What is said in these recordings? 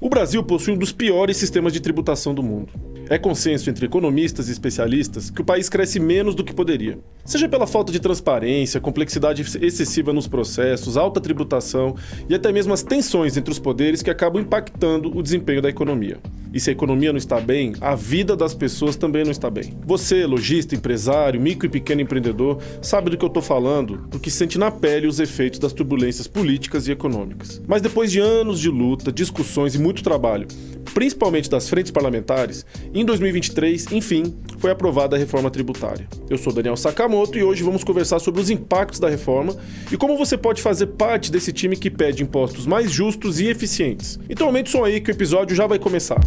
O Brasil possui um dos piores sistemas de tributação do mundo. É consenso entre economistas e especialistas que o país cresce menos do que poderia. Seja pela falta de transparência, complexidade excessiva nos processos, alta tributação e até mesmo as tensões entre os poderes que acabam impactando o desempenho da economia. E se a economia não está bem, a vida das pessoas também não está bem. Você, lojista, empresário, micro e pequeno empreendedor, sabe do que eu estou falando, porque sente na pele os efeitos das turbulências políticas e econômicas. Mas depois de anos de luta, discussões e muito trabalho, principalmente das frentes parlamentares, em 2023, enfim, foi aprovada a reforma tributária. Eu sou Daniel Sakamoto e hoje vamos conversar sobre os impactos da reforma e como você pode fazer parte desse time que pede impostos mais justos e eficientes. Então aumente o som aí que o episódio já vai começar.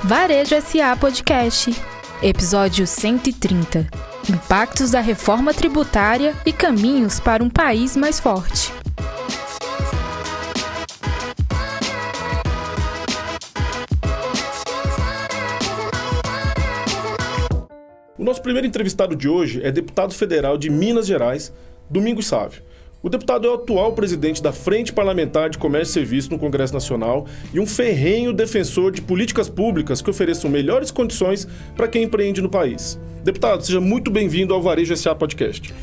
Varejo SA Podcast, episódio 130. Impactos da reforma tributária e caminhos para um país mais forte. O nosso primeiro entrevistado de hoje é deputado federal de Minas Gerais, Domingos Sávio. O deputado é o atual presidente da Frente Parlamentar de Comércio e Serviço no Congresso Nacional e um ferrenho defensor de políticas públicas que ofereçam melhores condições para quem empreende no país. Deputado, seja muito bem-vindo ao Varejo SA Podcast.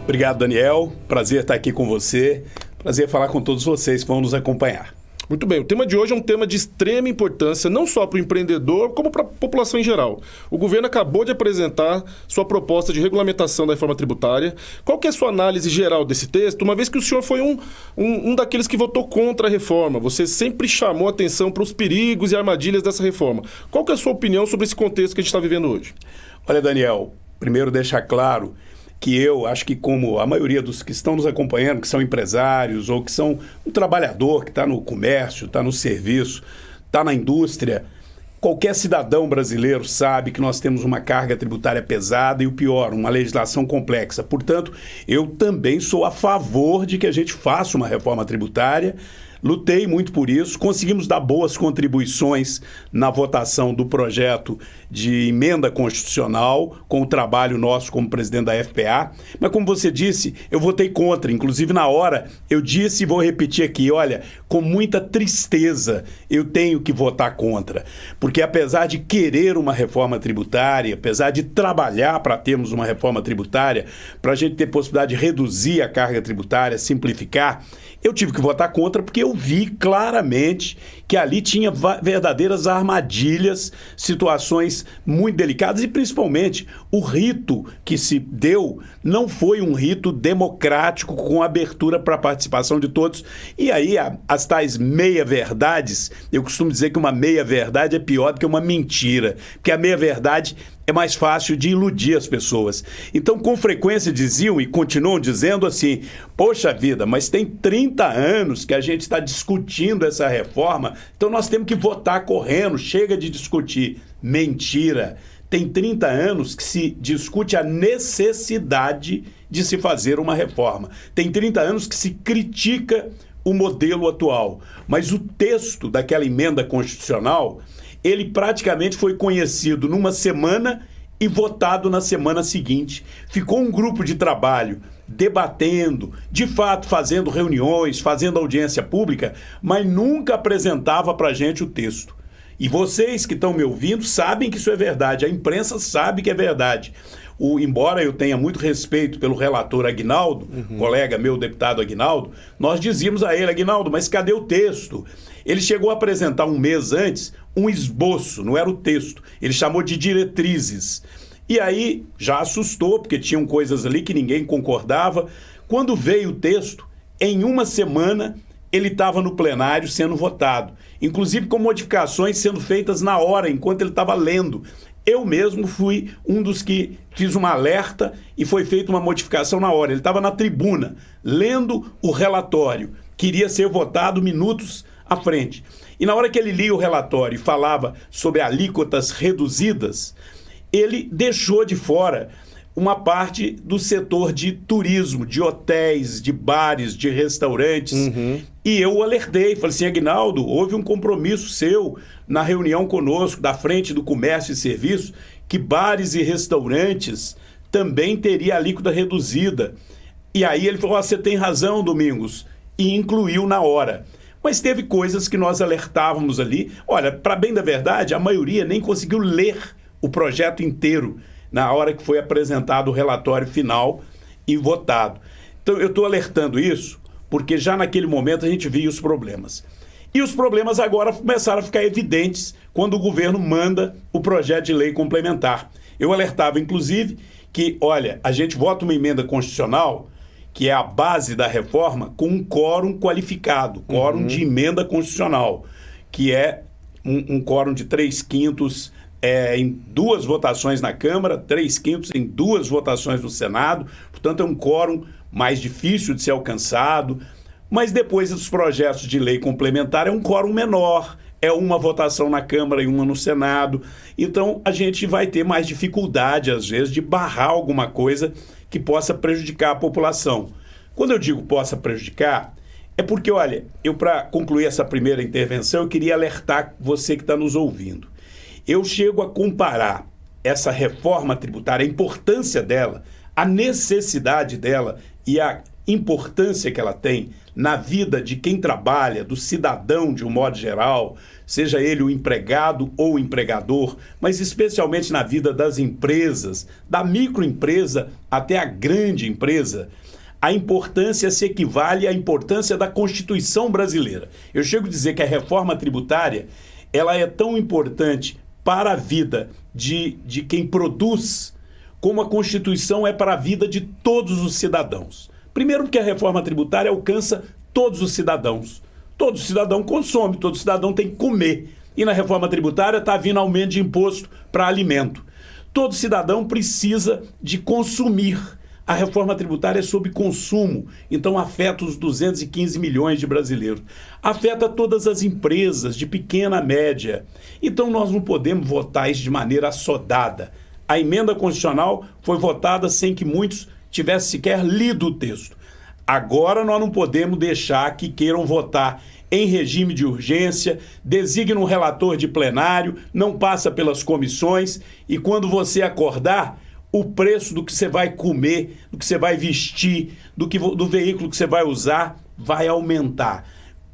Obrigado, Daniel. Prazer estar aqui com você. Prazer falar com todos vocês que vão nos acompanhar. Muito bem, o tema de hoje é um tema de extrema importância, não só para o empreendedor, como para a população em geral. O governo acabou de apresentar sua proposta de regulamentação da reforma tributária. Qual que é a sua análise geral desse texto, uma vez que o senhor foi um daqueles que votou contra a reforma? Você sempre chamou atenção para os perigos e armadilhas dessa reforma. Qual que é a sua opinião sobre esse contexto que a gente está vivendo hoje? Olha, Daniel, primeiro deixar claro que eu acho que, como a maioria dos que estão nos acompanhando, que são empresários ou que são um trabalhador que está no comércio, está no serviço, está na indústria, qualquer cidadão brasileiro sabe que nós temos uma carga tributária pesada e, o pior, uma legislação complexa. Portanto, eu também sou a favor de que a gente faça uma reforma tributária. Lutei muito por isso, conseguimos dar boas contribuições na votação do projeto de emenda constitucional com o trabalho nosso como presidente da FPA, mas como você disse, eu votei contra, inclusive na hora eu disse e vou repetir aqui, olha, com muita tristeza eu tenho que votar contra, porque apesar de querer uma reforma tributária, apesar de trabalhar para termos uma reforma tributária, para a gente ter possibilidade de reduzir a carga tributária, simplificar, eu tive que votar contra porque eu vi claramente que ali tinha verdadeiras armadilhas, situações muito delicadas e, principalmente, o rito que se deu não foi um rito democrático com abertura para a participação de todos. E aí, as tais meia-verdades, eu costumo dizer que uma meia-verdade é pior do que uma mentira, porque a meia-verdade é mais fácil de iludir as pessoas. Então, com frequência diziam e continuam dizendo assim, poxa vida, mas tem 30 anos que a gente está discutindo essa reforma, então nós temos que votar correndo, chega de discutir. Mentira! Tem 30 anos que se discute a necessidade de se fazer uma reforma. Tem 30 anos que se critica o modelo atual. Mas o texto daquela emenda constitucional, ele praticamente foi conhecido numa semana e votado na semana seguinte. Ficou um grupo de trabalho debatendo, de fato fazendo reuniões, fazendo audiência pública, mas nunca apresentava para a gente o texto. E vocês que estão me ouvindo sabem que isso é verdade, a imprensa sabe que é verdade. Embora eu tenha muito respeito pelo relator Aguinaldo, colega meu, deputado Aguinaldo, nós dizíamos a ele, Aguinaldo, mas cadê o texto? Ele chegou a apresentar um mês antes um esboço, não era o texto, ele chamou de diretrizes. E aí já assustou, porque tinham coisas ali que ninguém concordava. Quando veio o texto, em uma semana ele estava no plenário sendo votado, inclusive com modificações sendo feitas na hora, enquanto ele estava lendo. Eu mesmo fui um dos que fiz uma alerta e foi feita uma modificação na hora. Ele estava na tribuna, lendo o relatório, queria ser votado minutos à frente. E na hora que ele lia o relatório e falava sobre alíquotas reduzidas, ele deixou de fora uma parte do setor de turismo, de hotéis, de bares, de restaurantes. E eu o alertei, falei assim, Aguinaldo, houve um compromisso seu na reunião conosco, da Frente do Comércio e Serviço, que bares e restaurantes também teria alíquota reduzida. E aí ele falou, você tem razão, Domingos, e incluiu na hora. Mas teve coisas que nós alertávamos ali. Olha, para bem da verdade, a maioria nem conseguiu ler o projeto inteiro na hora que foi apresentado o relatório final e votado. Então eu estou alertando isso porque já naquele momento a gente via os problemas. E os problemas agora começaram a ficar evidentes quando o governo manda o projeto de lei complementar. Eu alertava, inclusive, que, olha, a gente vota uma emenda constitucional, que é a base da reforma, com um quórum qualificado, quórum de emenda constitucional, que é um quórum de 3/5 em 2 votações na Câmara, 3/5 em 2 votações no Senado, portanto é um quórum mais difícil de ser alcançado, mas depois dos projetos de lei complementar é um quórum menor, é uma votação na Câmara e uma no Senado, então a gente vai ter mais dificuldade, às vezes, de barrar alguma coisa que possa prejudicar a população. Quando eu digo possa prejudicar, é porque, olha, eu para concluir essa primeira intervenção, eu queria alertar você que está nos ouvindo. Eu chego a comparar essa reforma tributária, a importância dela, a necessidade dela e a importância que ela tem na vida de quem trabalha, do cidadão de um modo geral, seja ele o empregado ou o empregador, mas especialmente na vida das empresas, da microempresa até a grande empresa. A importância se equivale à importância da Constituição brasileira. Eu chego a dizer que a reforma tributária ela é tão importante para a vida de quem produz, como a Constituição é para a vida de todos os cidadãos. Primeiro porque a reforma tributária alcança todos os cidadãos. Todo cidadão consome, todo cidadão tem que comer. E na reforma tributária está vindo aumento de imposto para alimento. Todo cidadão precisa de consumir. A reforma tributária é sobre consumo, então afeta os 215 milhões de brasileiros. Afeta todas as empresas, de pequena a média. Então nós não podemos votar isso de maneira assodada. A emenda constitucional foi votada sem que muitos tivessem sequer lido o texto. Agora nós não podemos deixar que queiram votar em regime de urgência, designam um relator de plenário, não passa pelas comissões e quando você acordar, o preço do que você vai comer, do que você vai vestir, do veículo que você vai usar, vai aumentar.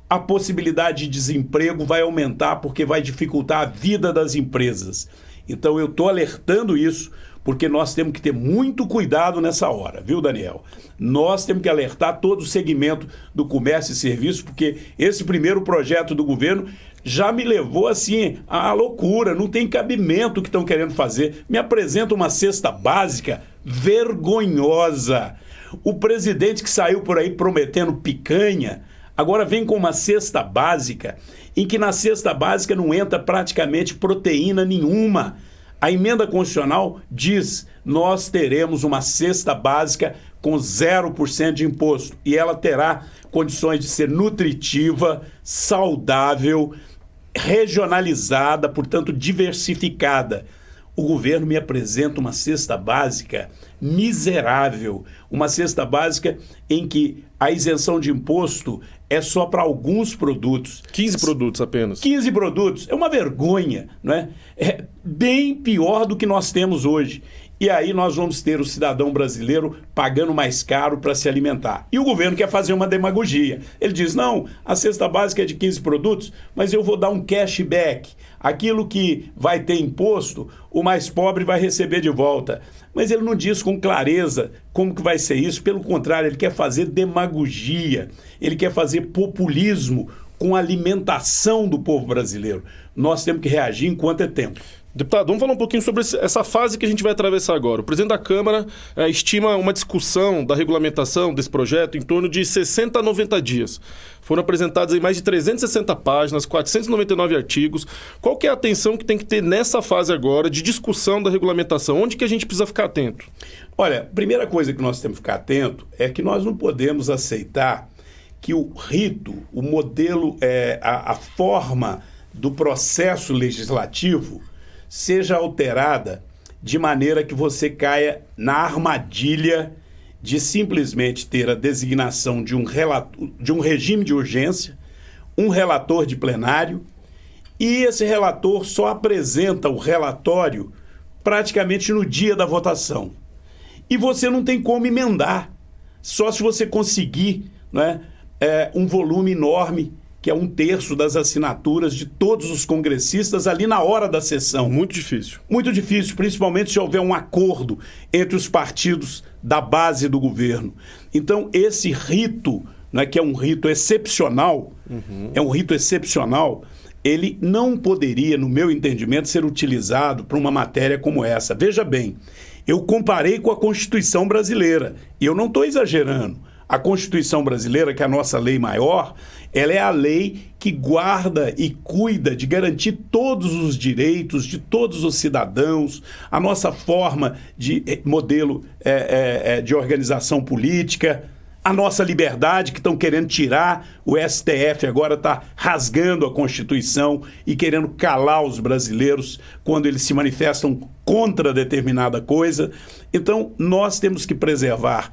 A possibilidade de desemprego vai aumentar porque vai dificultar a vida das empresas. Então eu estou alertando isso porque nós temos que ter muito cuidado nessa hora, viu, Daniel? Nós temos que alertar todo o segmento do comércio e serviço, porque esse primeiro projeto do governo já me levou assim à loucura, não tem cabimento o que estão querendo fazer. Me apresenta uma cesta básica vergonhosa. O presidente que saiu por aí prometendo picanha, agora vem com uma cesta básica, em que na cesta básica não entra praticamente proteína nenhuma. A emenda constitucional diz, nós teremos uma cesta básica com 0% de imposto e ela terá condições de ser nutritiva, saudável, regionalizada, portanto diversificada. O governo me apresenta uma cesta básica miserável, uma cesta básica em que a isenção de imposto é só para alguns produtos. 15 produtos apenas. 15 produtos. É uma vergonha, não é? É bem pior do que nós temos hoje. E aí nós vamos ter o cidadão brasileiro pagando mais caro para se alimentar. E o governo quer fazer uma demagogia. Ele diz, não, a cesta básica é de 15 produtos, mas eu vou dar um cashback. Aquilo que vai ter imposto, o mais pobre vai receber de volta. Mas ele não diz com clareza como que vai ser isso. Pelo contrário, ele quer fazer demagogia. Ele quer fazer populismo com a alimentação do povo brasileiro. Nós temos que reagir enquanto é tempo. Deputado, vamos falar um pouquinho sobre essa fase que a gente vai atravessar agora. O presidente da Câmara estima uma discussão da regulamentação desse projeto em torno de 60 a 90 dias. Foram apresentadas em mais de 360 páginas, 499 artigos. Qual que é a atenção que tem que ter nessa fase agora de discussão da regulamentação? Onde que a gente precisa ficar atento? Olha, a primeira coisa que nós temos que ficar atento é que nós não podemos aceitar que o rito, o modelo, a forma do processo legislativo seja alterada de maneira que você caia na armadilha de simplesmente ter a designação de um regime de urgência, um relator de plenário, e esse relator só apresenta o relatório praticamente no dia da votação. E você não tem como emendar. só se você conseguir, né, um volume enorme, que é 1/3 das assinaturas de todos os congressistas ali na hora da sessão. Muito difícil. Muito difícil, principalmente se houver um acordo entre os partidos da base do governo. Então, esse rito, né, que é um rito excepcional, ele não poderia, no meu entendimento, ser utilizado para uma matéria como essa. Veja bem, eu comparei com a Constituição brasileira, e eu não estou exagerando. A Constituição brasileira, que é a nossa lei maior, ela é a lei que guarda e cuida de garantir todos os direitos de todos os cidadãos, a nossa forma de modelo de organização política, a nossa liberdade, que estão querendo tirar. O STF agora está rasgando a Constituição e querendo calar os brasileiros quando eles se manifestam contra determinada coisa. Então, nós temos que preservar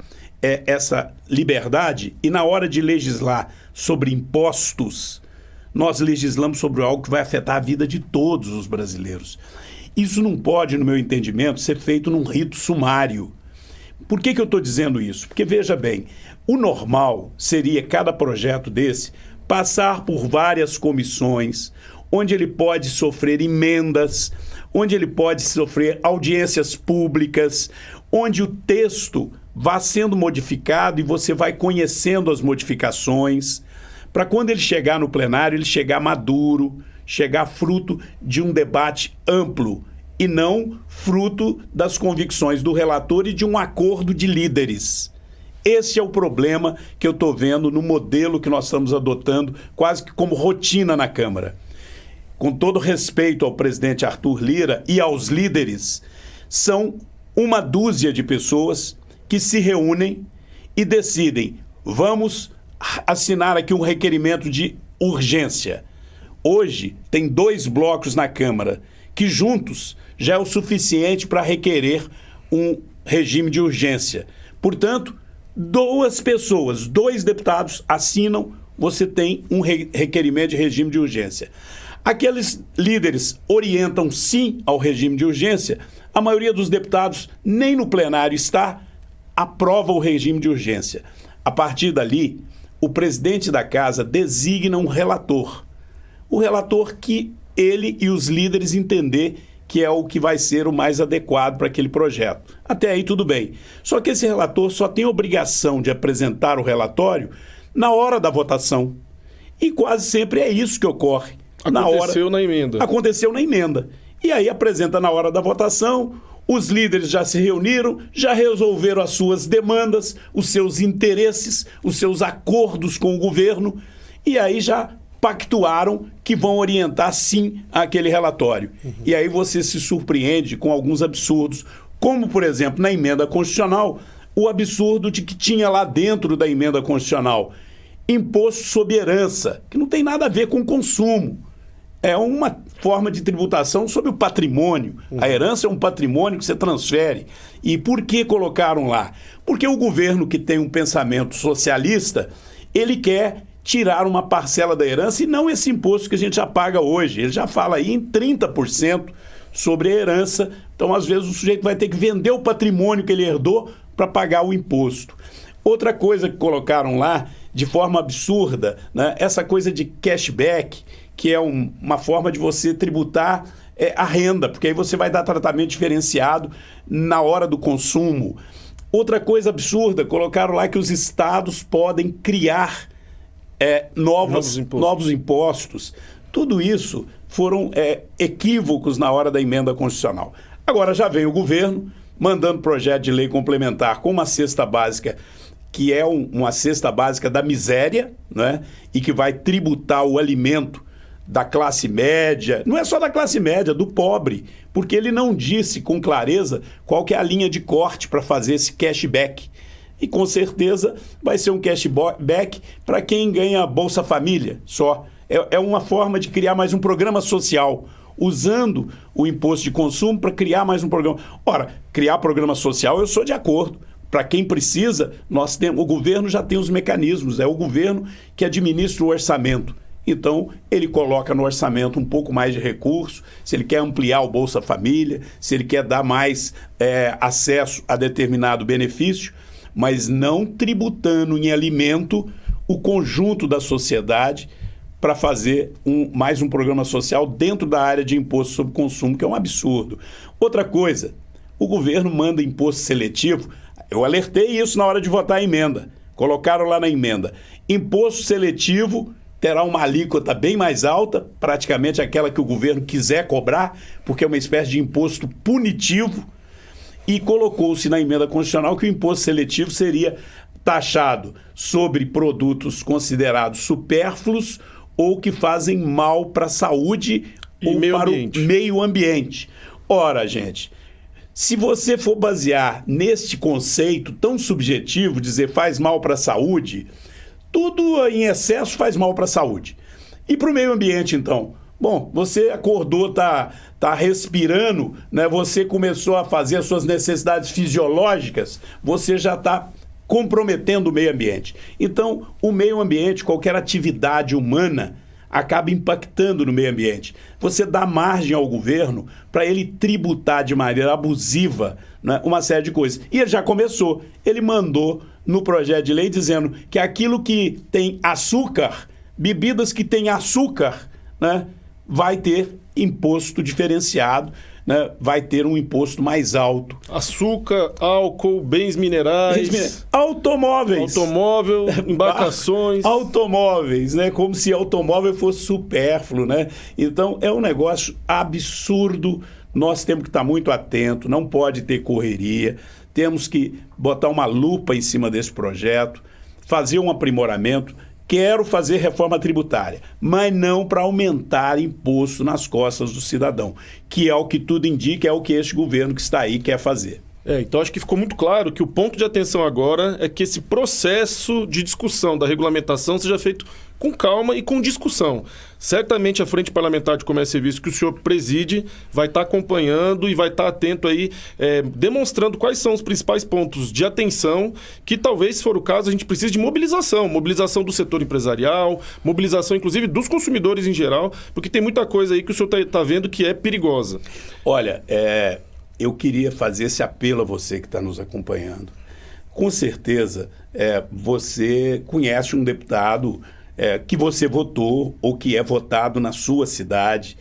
essa liberdade, e na hora de legislar sobre impostos, nós legislamos sobre algo que vai afetar a vida de todos os brasileiros. Isso não pode, no meu entendimento, ser feito num rito sumário. Por que eu estou dizendo isso? Porque, veja bem, o normal seria cada projeto desse passar por várias comissões, onde ele pode sofrer emendas, onde ele pode sofrer audiências públicas, onde o texto vá sendo modificado e você vai conhecendo as modificações, para quando ele chegar no plenário, ele chegar maduro, chegar fruto de um debate amplo e não fruto das convicções do relator e de um acordo de líderes. Esse é o problema que eu estou vendo no modelo que nós estamos adotando quase que como rotina na Câmara. Com todo respeito ao presidente Arthur Lira e aos líderes, são uma dúzia de pessoas que se reúnem e decidem, vamos assinar aqui um requerimento de urgência. Hoje tem 2 blocos na Câmara, que juntos já é o suficiente para requerer um regime de urgência. Portanto, 2 pessoas, 2 deputados assinam, você tem um requerimento de regime de urgência. Aqueles líderes orientam sim ao regime de urgência, a maioria dos deputados nem no plenário está, aprova o regime de urgência. A partir dali, o presidente da casa designa um relator. O relator que ele e os líderes entender que é o que vai ser o mais adequado para aquele projeto. Até aí tudo bem. Só que esse relator só tem obrigação de apresentar o relatório na hora da votação. E quase sempre é isso que ocorre. Aconteceu na emenda. Aconteceu na emenda. E aí apresenta na hora da votação, os líderes já se reuniram, já resolveram as suas demandas, os seus interesses, os seus acordos com o governo, e aí já pactuaram que vão orientar sim aquele relatório. E aí você se surpreende com alguns absurdos, como, por exemplo, na emenda constitucional, o absurdo de que tinha lá dentro da emenda constitucional imposto sobre herança, que não tem nada a ver com consumo. É uma forma de tributação sobre o patrimônio. A herança é um patrimônio que você transfere. E por que colocaram lá? Porque o governo que tem um pensamento socialista, ele quer tirar uma parcela da herança e não esse imposto que a gente já paga hoje. Ele já fala aí em 30% sobre a herança. Então, às vezes, o sujeito vai ter que vender o patrimônio que ele herdou para pagar o imposto. Outra coisa que colocaram lá, de forma absurda, né, essa coisa de cashback, que é uma forma de você tributar a renda, porque aí você vai dar tratamento diferenciado na hora do consumo. Outra coisa absurda, colocaram lá que os estados podem criar novos impostos. Tudo isso foram equívocos na hora da emenda constitucional. Agora já vem o governo mandando projeto de lei complementar com uma cesta básica, que é uma cesta básica da miséria, né? E que vai tributar o alimento da classe média, não é só da classe média, do pobre, porque ele não disse com clareza qual que é a linha de corte para fazer esse cashback. E com certeza vai ser um cashback para quem ganha Bolsa Família só. É uma forma de criar mais um programa social, usando o imposto de consumo para criar mais um programa. Ora, criar programa social eu sou de acordo. Para quem precisa, o governo já tem os mecanismos, é o governo que administra o orçamento. Então, ele coloca no orçamento um pouco mais de recurso, se ele quer ampliar o Bolsa Família, se ele quer dar mais acesso a determinado benefício. mas não tributando em alimento o conjunto da sociedade para fazer mais um programa social dentro da área de imposto sobre consumo, que é um absurdo. Outra coisa, o governo manda imposto seletivo. Eu alertei isso na hora de votar a emenda. Colocaram lá na emenda. Imposto seletivo terá uma alíquota bem mais alta, praticamente aquela que o governo quiser cobrar, porque é uma espécie de imposto punitivo. E colocou-se na emenda constitucional que o imposto seletivo seria taxado sobre produtos considerados supérfluos ou que fazem mal para a saúde ou para o meio ambiente. Ora, gente, se você for basear neste conceito tão subjetivo, dizer faz mal para a saúde, tudo em excesso faz mal para a saúde. E para o meio ambiente, então? Bom, você acordou, tá respirando, né? Você começou a fazer as suas necessidades fisiológicas, você já está comprometendo o meio ambiente. Então, o meio ambiente, qualquer atividade humana, acaba impactando no meio ambiente. Você dá margem ao governo para ele tributar de maneira abusiva, né, uma série de coisas. E ele já começou. Ele mandou no projeto de lei dizendo que aquilo que tem açúcar, bebidas que têm açúcar, né, vai ter imposto diferenciado, né, vai ter um imposto mais alto. Açúcar, álcool, bens minerais... Automóveis. Automóvel, embarcações... Automóveis, né? Como se automóvel fosse supérfluo, né? Então, é um negócio absurdo. Nós temos que estar muito atentos, não pode ter correria. Temos que botar uma lupa em cima desse projeto, fazer um aprimoramento. Quero fazer reforma tributária, mas não para aumentar imposto nas costas do cidadão, que é o que tudo indica, é o que este governo que está aí quer fazer. Então acho que ficou muito claro que o ponto de atenção agora é que esse processo de discussão da regulamentação seja feito com calma e com discussão. Certamente a Frente Parlamentar de Comércio e Serviços que o senhor preside vai estar acompanhando e vai estar atento aí, demonstrando quais são os principais pontos de atenção que talvez, se for o caso, a gente precise de mobilização do setor empresarial, mobilização inclusive dos consumidores em geral, porque tem muita coisa aí que o senhor está vendo que é perigosa. Olha, eu queria fazer esse apelo a você que está nos acompanhando. Com certeza, você conhece um deputado que você votou ou que é votado na sua cidade.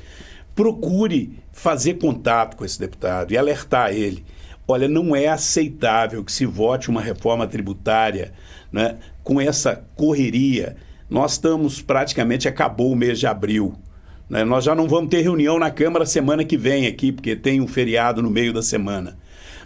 Procure fazer contato com esse deputado e alertar ele. Olha, não é aceitável que se vote uma reforma tributária, né, com essa correria. Nós estamos praticamente, acabou o mês de abril. Nós já não vamos ter reunião na Câmara semana que vem aqui, porque tem um feriado no meio da semana.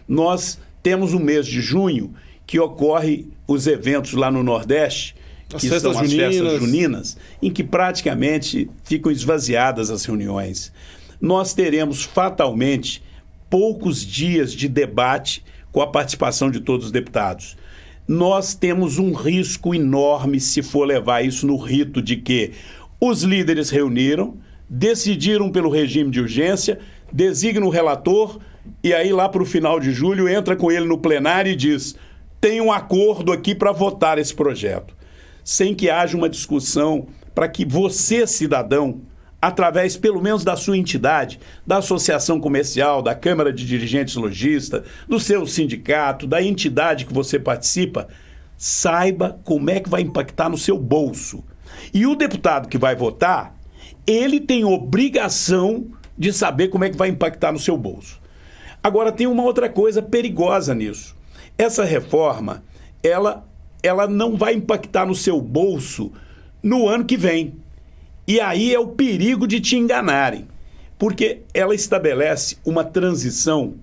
Nós temos o mês de junho, que ocorre os eventos lá no Nordeste, que são as festas juninas, em que praticamente ficam esvaziadas as reuniões. Nós teremos fatalmente poucos dias de debate com a participação de todos os deputados. Nós temos um risco enorme se for levar isso no rito de que os líderes reuniram, decidiram pelo regime de urgência, designam o relator e aí lá para o final de julho entra com ele no plenário e diz: tem um acordo aqui para votar esse projeto. Sem que haja uma discussão para que você, cidadão, através pelo menos da sua entidade, da associação comercial, da Câmara de Dirigentes Lojistas, do seu sindicato, da entidade que você participa, saiba como é que vai impactar no seu bolso. E o deputado que vai votar, ele tem obrigação de saber como é que vai impactar no seu bolso. Agora, tem uma outra coisa perigosa nisso. Essa reforma, ela não vai impactar no seu bolso no ano que vem. E aí é o perigo de te enganarem, porque ela estabelece uma transição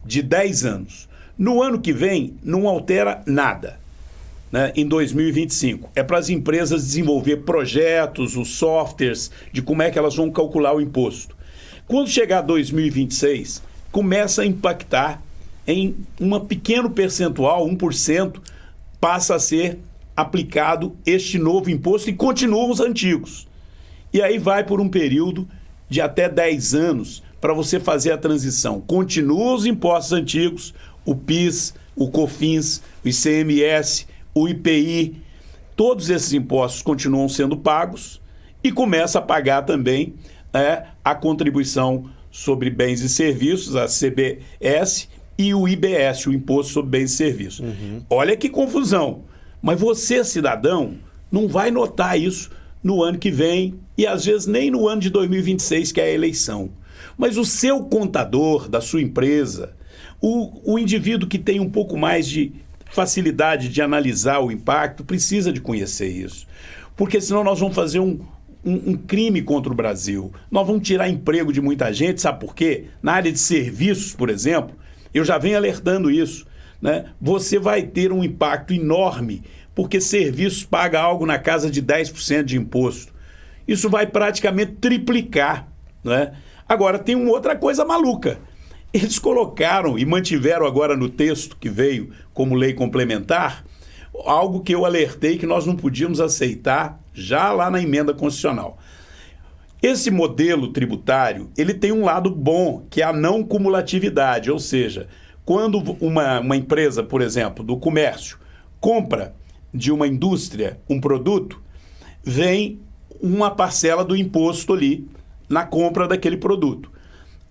de 10 anos. No ano que vem, não altera nada. Em 2025. É para as empresas desenvolver projetos, os softwares, de como é que elas vão calcular o imposto. Quando chegar 2026, começa a impactar em um pequeno percentual, 1%, passa a ser aplicado este novo imposto e continuam os antigos. E aí vai por um período de até 10 anos para você fazer a transição. Continuam os impostos antigos, o PIS, o COFINS, o ICMS, o IPI, todos esses impostos continuam sendo pagos e começa a pagar também a contribuição sobre bens e serviços, a CBS, e o IBS, o Imposto sobre Bens e Serviços. Olha que confusão. Mas você, cidadão, não vai notar isso no ano que vem e às vezes nem no ano de 2026, que é a eleição. Mas o seu contador da sua empresa, o indivíduo que tem um pouco mais de facilidade de analisar o impacto, precisa de conhecer isso. Porque senão nós vamos fazer um crime contra o Brasil. Nós vamos tirar emprego de muita gente, sabe por quê? Na área de serviços, por exemplo, eu já venho alertando isso, né? Você vai ter um impacto enorme, porque serviços paga algo na casa de 10% de imposto. Isso vai praticamente triplicar, né? Agora, tem uma outra coisa maluca. Eles colocaram e mantiveram agora no texto que veio como lei complementar algo que eu alertei que nós não podíamos aceitar já lá na emenda constitucional. Esse modelo tributário, ele tem um lado bom, que é a não cumulatividade, ou seja, quando uma empresa, por exemplo, do comércio, compra de uma indústria um produto, vem uma parcela do imposto ali na compra daquele produto.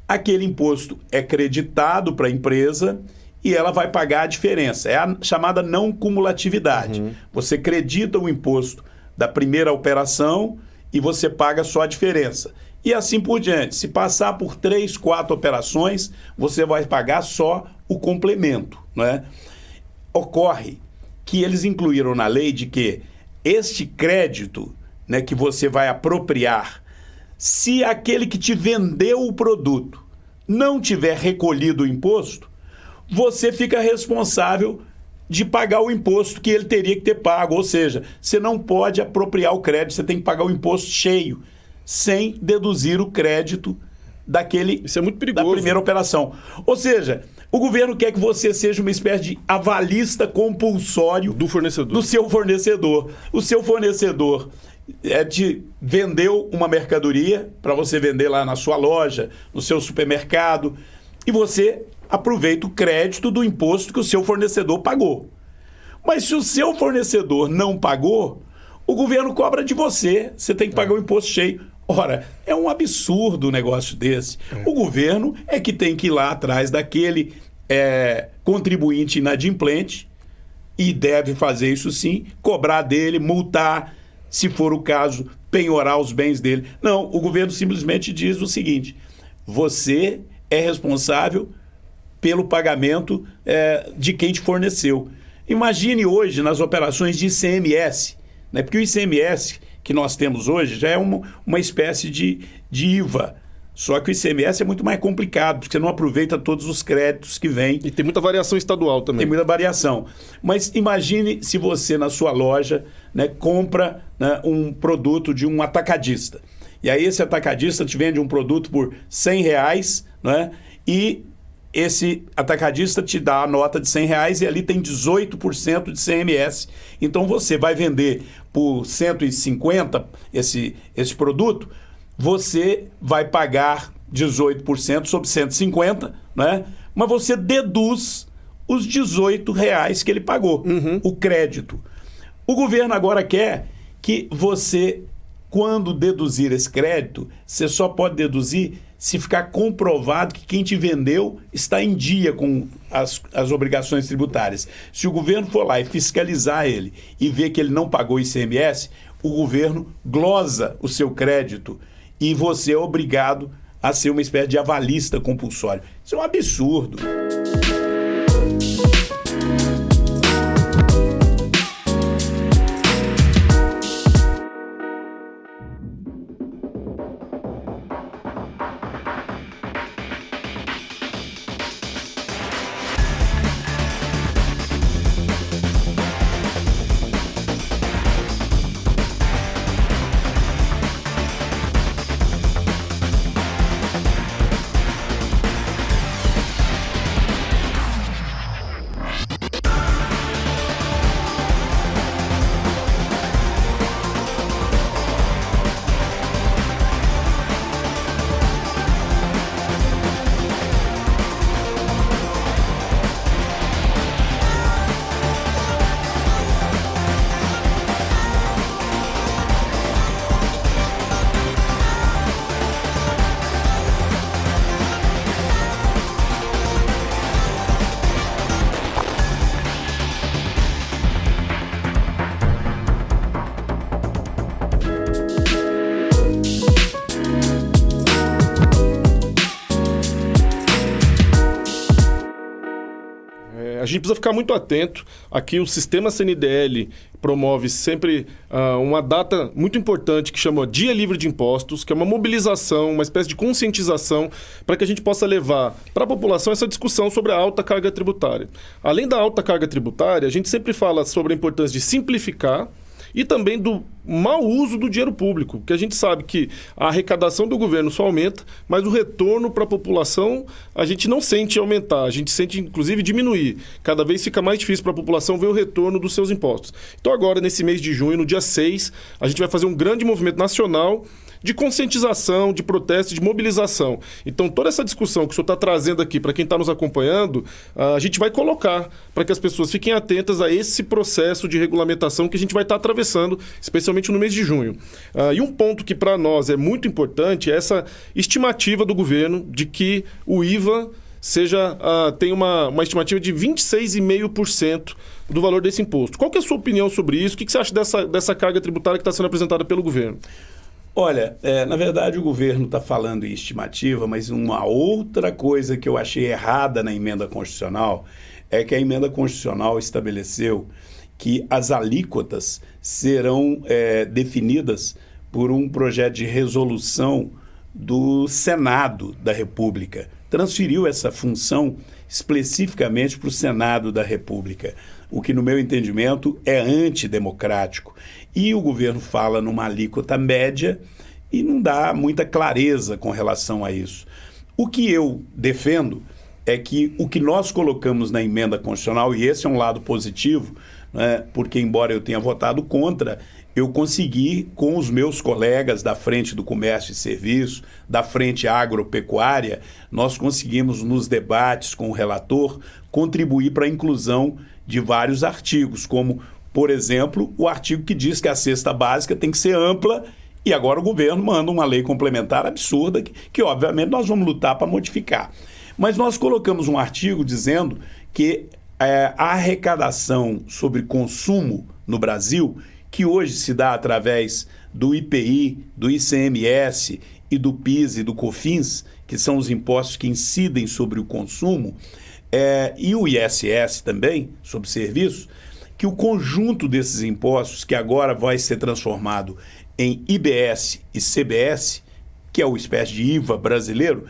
Aquele imposto é creditado para a empresa e ela vai pagar a diferença. É a chamada não cumulatividade. Você credita o imposto da primeira operação e você paga só a diferença. E assim por diante. Se passar por 3, 4 operações, você vai pagar só o complemento, né? Ocorre que eles incluíram na lei de que este crédito, né, que você vai apropriar, se aquele que te vendeu o produto não tiver recolhido o imposto, você fica responsável de pagar o imposto que ele teria que ter pago. Ou seja, você não pode apropriar o crédito, você tem que pagar o imposto cheio, sem deduzir o crédito Isso é muito perigoso. da primeira operação. Ou seja, o governo quer que você seja uma espécie de avalista compulsório do fornecedor. Do seu fornecedor. O seu fornecedor te vendeu uma mercadoria para você vender lá na sua loja, no seu supermercado, e você aproveita o crédito do imposto que o seu fornecedor pagou. Mas se o seu fornecedor não pagou, o governo cobra de você. Você tem que pagar o imposto cheio. Ora, é um absurdo um negócio desse. O governo é que tem que ir lá atrás daquele contribuinte inadimplente, e deve fazer isso sim, cobrar dele, multar, se for o caso, penhorar os bens dele. Não, o governo simplesmente diz o seguinte: você é responsável pelo pagamento de quem te forneceu. Imagine hoje nas operações de ICMS, né? Porque o ICMS que nós temos hoje já é uma espécie de IVA. Só que o ICMS é muito mais complicado, porque você não aproveita todos os créditos que vêm. E tem muita variação estadual também. Tem muita variação. Mas imagine se você, na sua loja, né, compra, né, um produto de um atacadista. E aí esse atacadista te vende um produto por R$100, né, e esse atacadista te dá a nota de R$100 e ali tem 18% de CMS. Então você vai vender por 150 esse produto, você vai pagar 18% sobre 150, né? Mas você deduz os R$18 que ele pagou, o crédito. O governo agora quer que você, quando deduzir esse crédito, você só pode deduzir se ficar comprovado que quem te vendeu está em dia com as obrigações tributárias. Se o governo for lá e fiscalizar ele e ver que ele não pagou ICMS, o governo glosa o seu crédito e você é obrigado a ser uma espécie de avalista compulsório. Isso é um absurdo. A gente precisa ficar muito atento. Aqui o sistema CNDL promove sempre uma data muito importante que chama Dia Livre de Impostos, que é uma mobilização, uma espécie de conscientização para que a gente possa levar para a população essa discussão sobre a alta carga tributária. Além da alta carga tributária, a gente sempre fala sobre a importância de simplificar e também do mau uso do dinheiro público, que a gente sabe que a arrecadação do governo só aumenta, mas o retorno para a população a gente não sente aumentar, a gente sente inclusive diminuir. Cada vez fica mais difícil para a população ver o retorno dos seus impostos. Então agora, nesse mês de junho, no dia 6, a gente vai fazer um grande movimento nacional de conscientização, de protesto, de mobilização. Então, toda essa discussão que o senhor está trazendo aqui para quem está nos acompanhando, a gente vai colocar para que as pessoas fiquem atentas a esse processo de regulamentação que a gente vai estar atravessando, especialmente no mês de junho. E um ponto que para nós é muito importante é essa estimativa do governo de que o IVA tem uma estimativa de 26,5% do valor desse imposto. Qual que é a sua opinião sobre isso? O que você acha dessa carga tributária que está sendo apresentada pelo governo? Olha, na verdade o governo está falando em estimativa, mas uma outra coisa que eu achei errada na emenda constitucional é que a emenda constitucional estabeleceu que as alíquotas serão definidas por um projeto de resolução do Senado da República. Transferiu essa função especificamente para o Senado da República, o que, no meu entendimento, é antidemocrático. E o governo fala numa alíquota média e não dá muita clareza com relação a isso. O que eu defendo é que o que nós colocamos na emenda constitucional, e esse é um lado positivo, né, porque embora eu tenha votado contra, eu consegui, com os meus colegas da Frente do Comércio e Serviço, da Frente Agropecuária, nós conseguimos, nos debates com o relator, contribuir para a inclusão de vários artigos, como, por exemplo, o artigo que diz que a cesta básica tem que ser ampla, e agora o governo manda uma lei complementar absurda, que obviamente nós vamos lutar para modificar. Mas nós colocamos um artigo dizendo que a arrecadação sobre consumo no Brasil, que hoje se dá através do IPI, do ICMS e do PIS e do COFINS, que são os impostos que incidem sobre o consumo, e o ISS também, sobre serviços, que o conjunto desses impostos, que agora vai ser transformado em IBS e CBS, que é uma espécie de IVA brasileiro,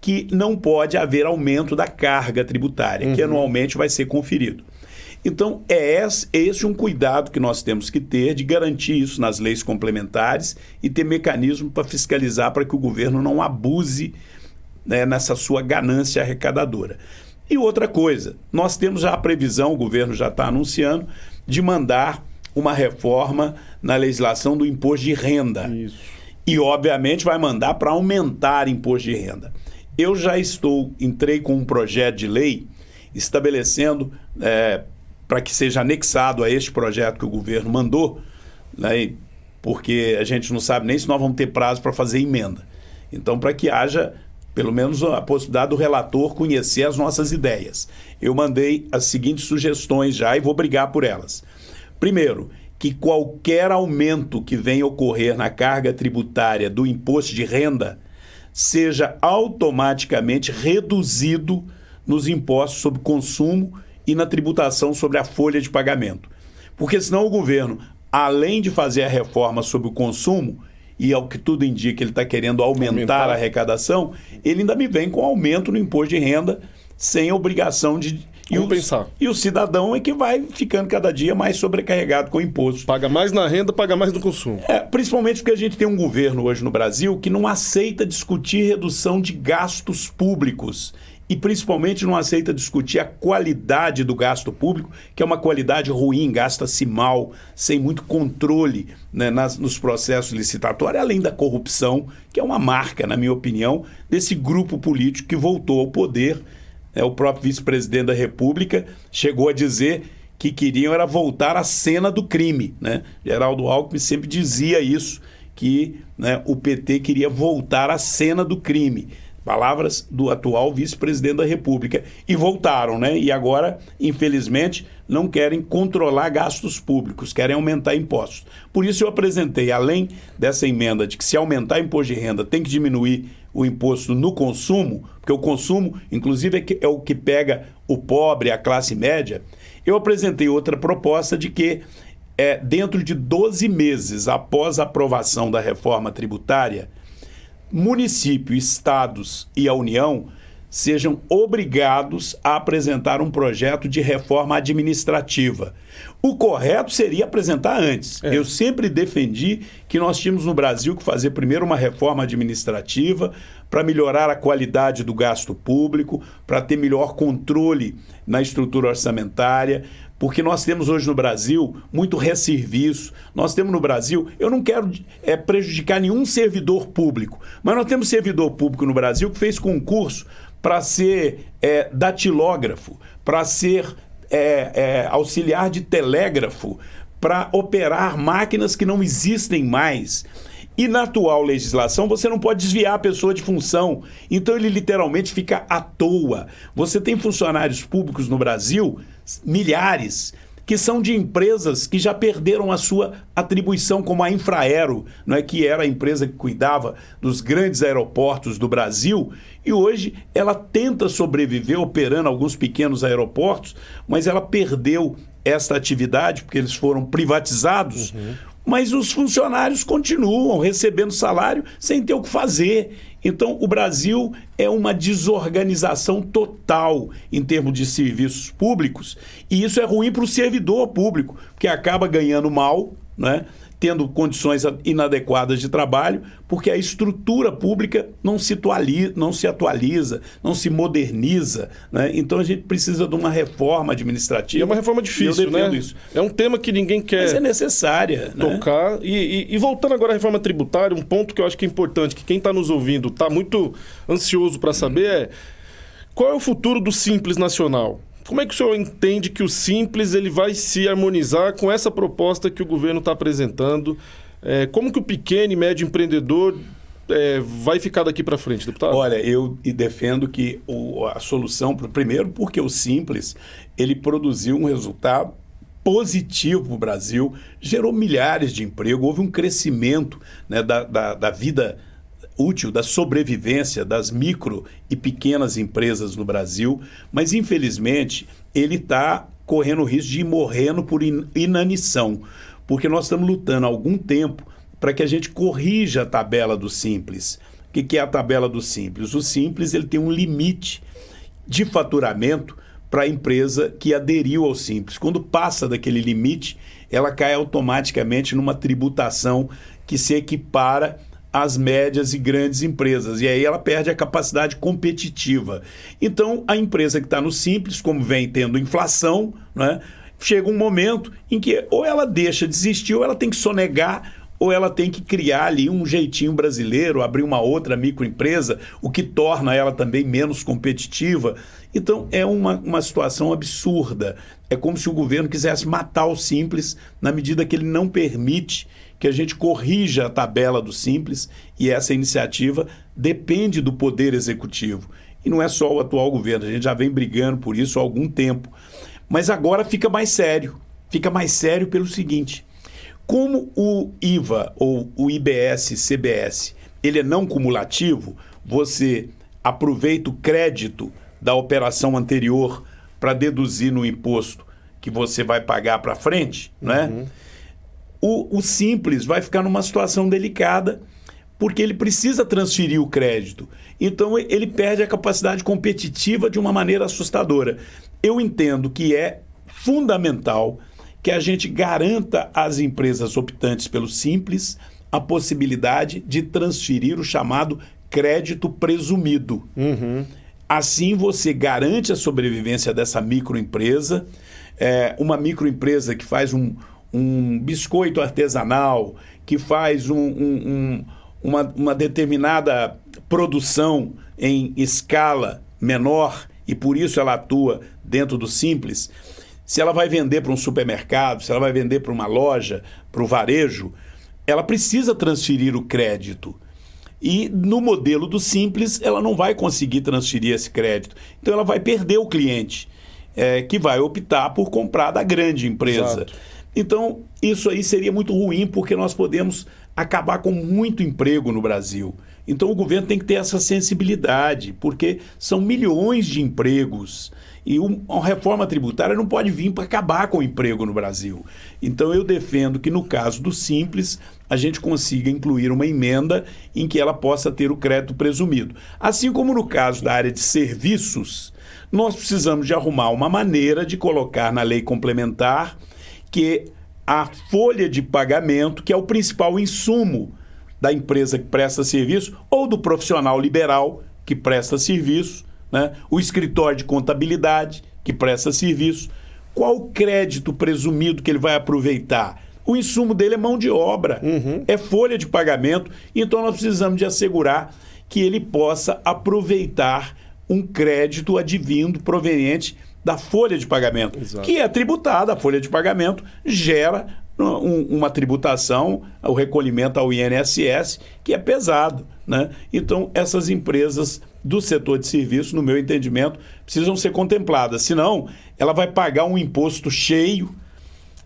que não pode haver aumento da carga tributária, que anualmente vai ser conferido. Então, é esse um cuidado que nós temos que ter de garantir isso nas leis complementares e ter mecanismo para fiscalizar para que o governo não abuse, né, nessa sua ganância arrecadadora. E outra coisa, nós temos já a previsão, o governo já está anunciando, de mandar uma reforma na legislação do imposto de renda. Isso. E, obviamente, vai mandar para aumentar imposto de renda. Eu já entrei com um projeto de lei estabelecendo, para que seja anexado a este projeto que o governo mandou, né, porque a gente não sabe nem se nós vamos ter prazo para fazer emenda. Então, para que haja pelo menos a possibilidade do relator conhecer as nossas ideias. Eu mandei as seguintes sugestões já e vou brigar por elas. Primeiro, que qualquer aumento que venha ocorrer na carga tributária do imposto de renda seja automaticamente reduzido nos impostos sobre consumo e na tributação sobre a folha de pagamento. Porque senão o governo, além de fazer a reforma sobre o consumo, e ao que tudo indica ele está querendo aumentar a arrecadação, ele ainda me vem com aumento no imposto de renda sem a obrigação de compensar. E o cidadão é que vai ficando cada dia mais sobrecarregado com impostos. Paga mais na renda, paga mais no consumo. Principalmente porque a gente tem um governo hoje no Brasil que não aceita discutir redução de gastos públicos. E principalmente não aceita discutir a qualidade do gasto público, que é uma qualidade ruim, gasta-se mal, sem muito controle, né, nos processos licitatórios, além da corrupção, que é uma marca, na minha opinião, desse grupo político que voltou ao poder. O próprio vice-presidente da República chegou a dizer que queriam era voltar à cena do crime, né? Geraldo Alckmin sempre dizia isso, que, né, o PT queria voltar à cena do crime. Palavras do atual vice-presidente da República. E voltaram, né? E agora, infelizmente, não querem controlar gastos públicos, querem aumentar impostos. Por isso eu apresentei, além dessa emenda de que se aumentar imposto de renda tem que diminuir o imposto no consumo, porque o consumo, inclusive, é o que pega o pobre, a classe média, eu apresentei outra proposta de que, dentro de 12 meses após a aprovação da reforma tributária, município, estados e a União sejam obrigados a apresentar um projeto de reforma administrativa. O correto seria apresentar antes. Eu sempre defendi que nós tínhamos no Brasil que fazer primeiro uma reforma administrativa para melhorar a qualidade do gasto público, para ter melhor controle na estrutura orçamentária, porque nós temos hoje no Brasil muito resserviço. Nós temos no Brasil, eu não quero prejudicar nenhum servidor público, mas nós temos servidor público no Brasil que fez concurso para ser datilógrafo, para ser auxiliar de telégrafo, para operar máquinas que não existem mais. E na atual legislação você não pode desviar a pessoa de função, então ele literalmente fica à toa. Você tem funcionários públicos no Brasil, milhares, que são de empresas que já perderam a sua atribuição, como a Infraero, não é, que era a empresa que cuidava dos grandes aeroportos do Brasil, e hoje ela tenta sobreviver operando alguns pequenos aeroportos, mas ela perdeu esta atividade porque eles foram privatizados. Mas os funcionários continuam recebendo salário sem ter o que fazer. Então, o Brasil é uma desorganização total em termos de serviços públicos, e isso é ruim para o servidor público, porque acaba ganhando mal, né? Tendo condições inadequadas de trabalho, porque a estrutura pública não se atualiza, não se moderniza, né? Então a gente precisa de uma reforma administrativa. E é uma reforma difícil, né? Isso. É um tema que ninguém quer. Mas é necessária, tocar. Né? E voltando agora à reforma tributária, um ponto que eu acho que é importante, que quem está nos ouvindo está muito ansioso para saber é qual é o futuro do Simples Nacional? Como é que o senhor entende que o Simples ele vai se harmonizar com essa proposta que o governo está apresentando? Como que o pequeno e médio empreendedor vai ficar daqui para frente, deputado? Olha, eu defendo que a solução, primeiro porque o Simples ele produziu um resultado positivo para o Brasil, gerou milhares de empregos, houve um crescimento, né, da vida útil, da sobrevivência das micro e pequenas empresas no Brasil, mas infelizmente ele está correndo o risco de ir morrendo por inanição, porque nós estamos lutando há algum tempo para que a gente corrija a tabela do Simples. O que é a tabela do Simples? O Simples ele tem um limite de faturamento para a empresa que aderiu ao Simples. Quando passa daquele limite, ela cai automaticamente numa tributação que se equipara às médias e grandes empresas, e aí ela perde a capacidade competitiva. Então, a empresa que está no Simples, como vem tendo inflação, né, chega um momento em que ou ela deixa de existir, ou ela tem que sonegar, ou ela tem que criar ali um jeitinho brasileiro, abrir uma outra microempresa, o que torna ela também menos competitiva. Então, é uma situação absurda. É como se o governo quisesse matar o Simples na medida que ele não permite que a gente corrija a tabela do Simples, e essa iniciativa depende do Poder Executivo. E não é só o atual governo, a gente já vem brigando por isso há algum tempo. Mas agora fica mais sério. Fica mais sério pelo seguinte: como o IVA ou o IBS-CBS ele é não cumulativo, você aproveita o crédito da operação anterior para deduzir no imposto que você vai pagar para frente, né? O Simples vai ficar numa situação delicada porque ele precisa transferir o crédito. Então ele perde a capacidade competitiva de uma maneira assustadora. Eu entendo que é fundamental que a gente garanta às empresas optantes pelo Simples a possibilidade de transferir o chamado crédito presumido. Assim você garante a sobrevivência dessa microempresa, uma microempresa que faz um biscoito artesanal, que faz uma determinada produção em escala menor, e por isso ela atua dentro do Simples. Se ela vai vender para um supermercado, se ela vai vender para uma loja, para o varejo, ela precisa transferir o crédito. E no modelo do Simples, ela não vai conseguir transferir esse crédito. Então ela vai perder o cliente, que vai optar por comprar da grande empresa. Exato. Então, isso aí seria muito ruim, porque nós podemos acabar com muito emprego no Brasil. Então o governo tem que ter essa sensibilidade, porque são milhões de empregos e uma reforma tributária não pode vir para acabar com o emprego no Brasil. Então eu defendo que no caso do Simples a gente consiga incluir uma emenda em que ela possa ter o crédito presumido. Assim como no caso da área de serviços, nós precisamos de arrumar uma maneira de colocar na lei complementar que a folha de pagamento, que é o principal insumo da empresa que presta serviço ou do profissional liberal que presta serviço, né? O escritório de contabilidade que presta serviço, qual o crédito presumido que ele vai aproveitar? O insumo dele é mão de obra, é folha de pagamento, então nós precisamos de assegurar que ele possa aproveitar um crédito advindo proveniente da folha de pagamento, Exato. Que é tributada. A folha de pagamento gera uma tributação, o recolhimento ao INSS, que é pesado, né? Então, essas empresas do setor de serviço, no meu entendimento, precisam ser contempladas. Senão, ela vai pagar um imposto cheio,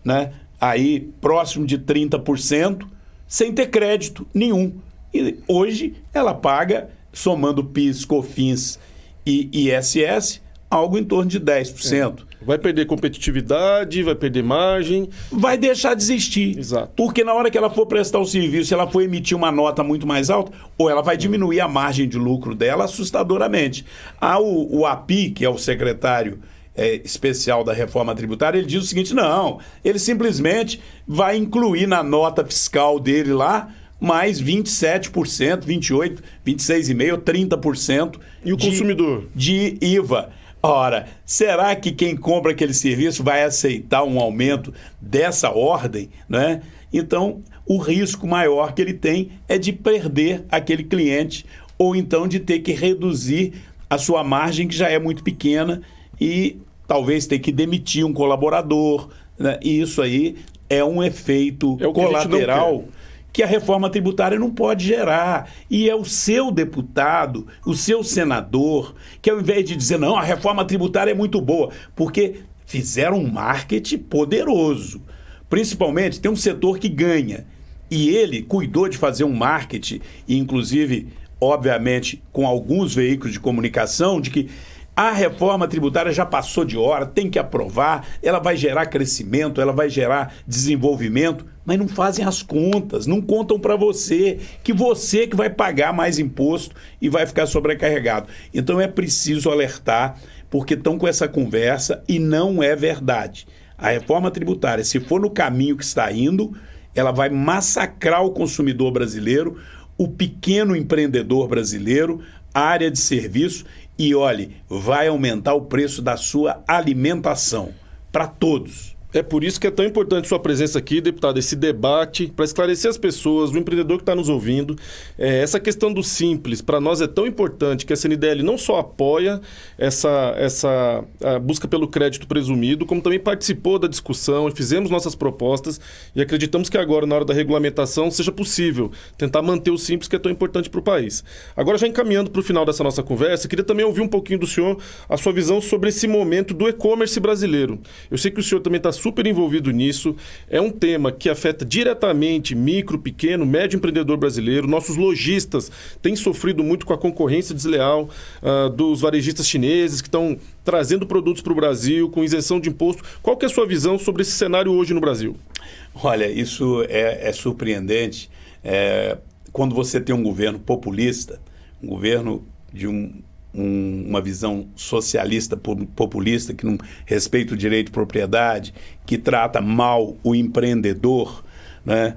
né? Aí próximo de 30%, sem ter crédito nenhum. E hoje, ela paga, somando PIS, COFINS e ISS, algo em torno de 10%. Vai perder competitividade, vai perder margem. Vai deixar de existir. Exato. Porque na hora que ela for prestar o serviço, se ela for emitir uma nota muito mais alta, ou ela vai diminuir a margem de lucro dela assustadoramente. O API, que é o secretário especial da reforma tributária, ele diz o seguinte: não, ele simplesmente vai incluir na nota fiscal dele lá mais 27%, 28%, 26,5%, 30%. E o consumidor? De IVA. Ora, será que quem compra aquele serviço vai aceitar um aumento dessa ordem, né? Então, o risco maior que ele tem é de perder aquele cliente ou então de ter que reduzir a sua margem, que já é muito pequena, e talvez ter que demitir um colaborador, né? E isso aí é um efeito colateral que a reforma tributária não pode gerar. E é o seu deputado, o seu senador, que ao invés de dizer, não, a reforma tributária é muito boa, porque fizeram um marketing poderoso. Principalmente, tem um setor que ganha. E ele cuidou de fazer um marketing, e inclusive, obviamente, com alguns veículos de comunicação, de que a reforma tributária já passou de hora, tem que aprovar, ela vai gerar crescimento, ela vai gerar desenvolvimento, mas não fazem as contas, não contam para você que vai pagar mais imposto e vai ficar sobrecarregado. Então é preciso alertar, porque estão com essa conversa e não é verdade. A reforma tributária, se for no caminho que está indo, ela vai massacrar o consumidor brasileiro, o pequeno empreendedor brasileiro, a área de serviço. E olhe, vai aumentar o preço da sua alimentação para todos. É por isso que é tão importante sua presença aqui, deputado, esse debate, para esclarecer as pessoas, o empreendedor que está nos ouvindo. Essa questão do Simples, para nós é tão importante que a CNDL não só apoia essa busca pelo crédito presumido, como também participou da discussão e fizemos nossas propostas e acreditamos que agora, na hora da regulamentação, seja possível tentar manter o Simples, que é tão importante para o país. Agora, já encaminhando para o final dessa nossa conversa, queria também ouvir um pouquinho do senhor, a sua visão sobre esse momento do e-commerce brasileiro. Eu sei que o senhor também está super envolvido nisso, é um tema que afeta diretamente micro, pequeno, médio empreendedor brasileiro. Nossos lojistas têm sofrido muito com a concorrência desleal dos varejistas chineses que estão trazendo produtos para o Brasil com isenção de imposto. Qual que é a sua visão sobre esse cenário hoje no Brasil? Olha, isso é surpreendente. Quando você tem um governo populista, um governo de uma visão socialista, populista, que não respeita o direito de propriedade, que trata mal o empreendedor, né?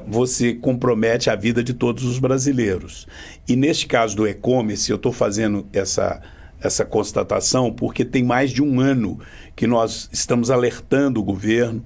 Você compromete a vida de todos os brasileiros. E neste caso do e-commerce, eu estou fazendo essa constatação porque tem mais de um ano que nós estamos alertando o governo,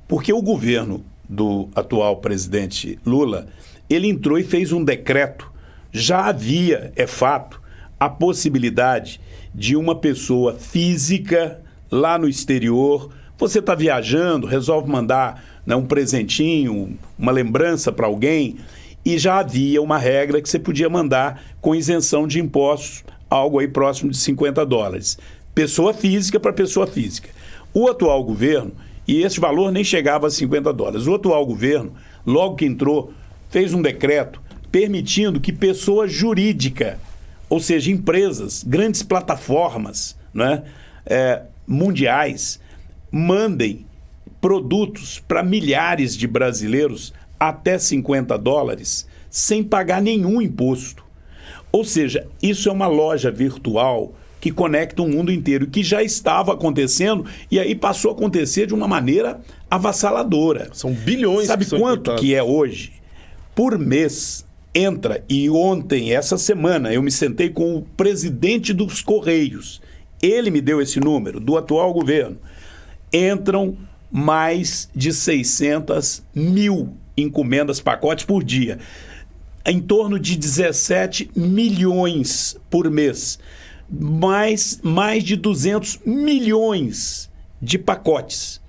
porque o governo do atual presidente Lula, ele entrou e fez um decreto. Já havia, é fato, a possibilidade de uma pessoa física lá no exterior, você está viajando, resolve mandar, né, um presentinho, uma lembrança para alguém, e já havia uma regra que você podia mandar com isenção de impostos, algo aí próximo de $50. Pessoa física para pessoa física. O atual governo, e esse valor nem chegava a $50, o atual governo, logo que entrou fez um decreto permitindo que pessoa jurídica, ou seja, empresas, grandes plataformas, né, mundiais, mandem produtos para milhares de brasileiros até $50 sem pagar nenhum imposto. Ou seja, isso é uma loja virtual que conecta o mundo inteiro, que já estava acontecendo e aí passou a acontecer de uma maneira avassaladora. São bilhões. Sabe quanto que é hoje? Por mês entra, e ontem, essa semana, eu me sentei com o presidente dos Correios. Ele me deu esse número, do atual governo. Entram mais de 600 mil encomendas, pacotes por dia. Em torno de 17 milhões por mês. Mais de 200 milhões de pacotes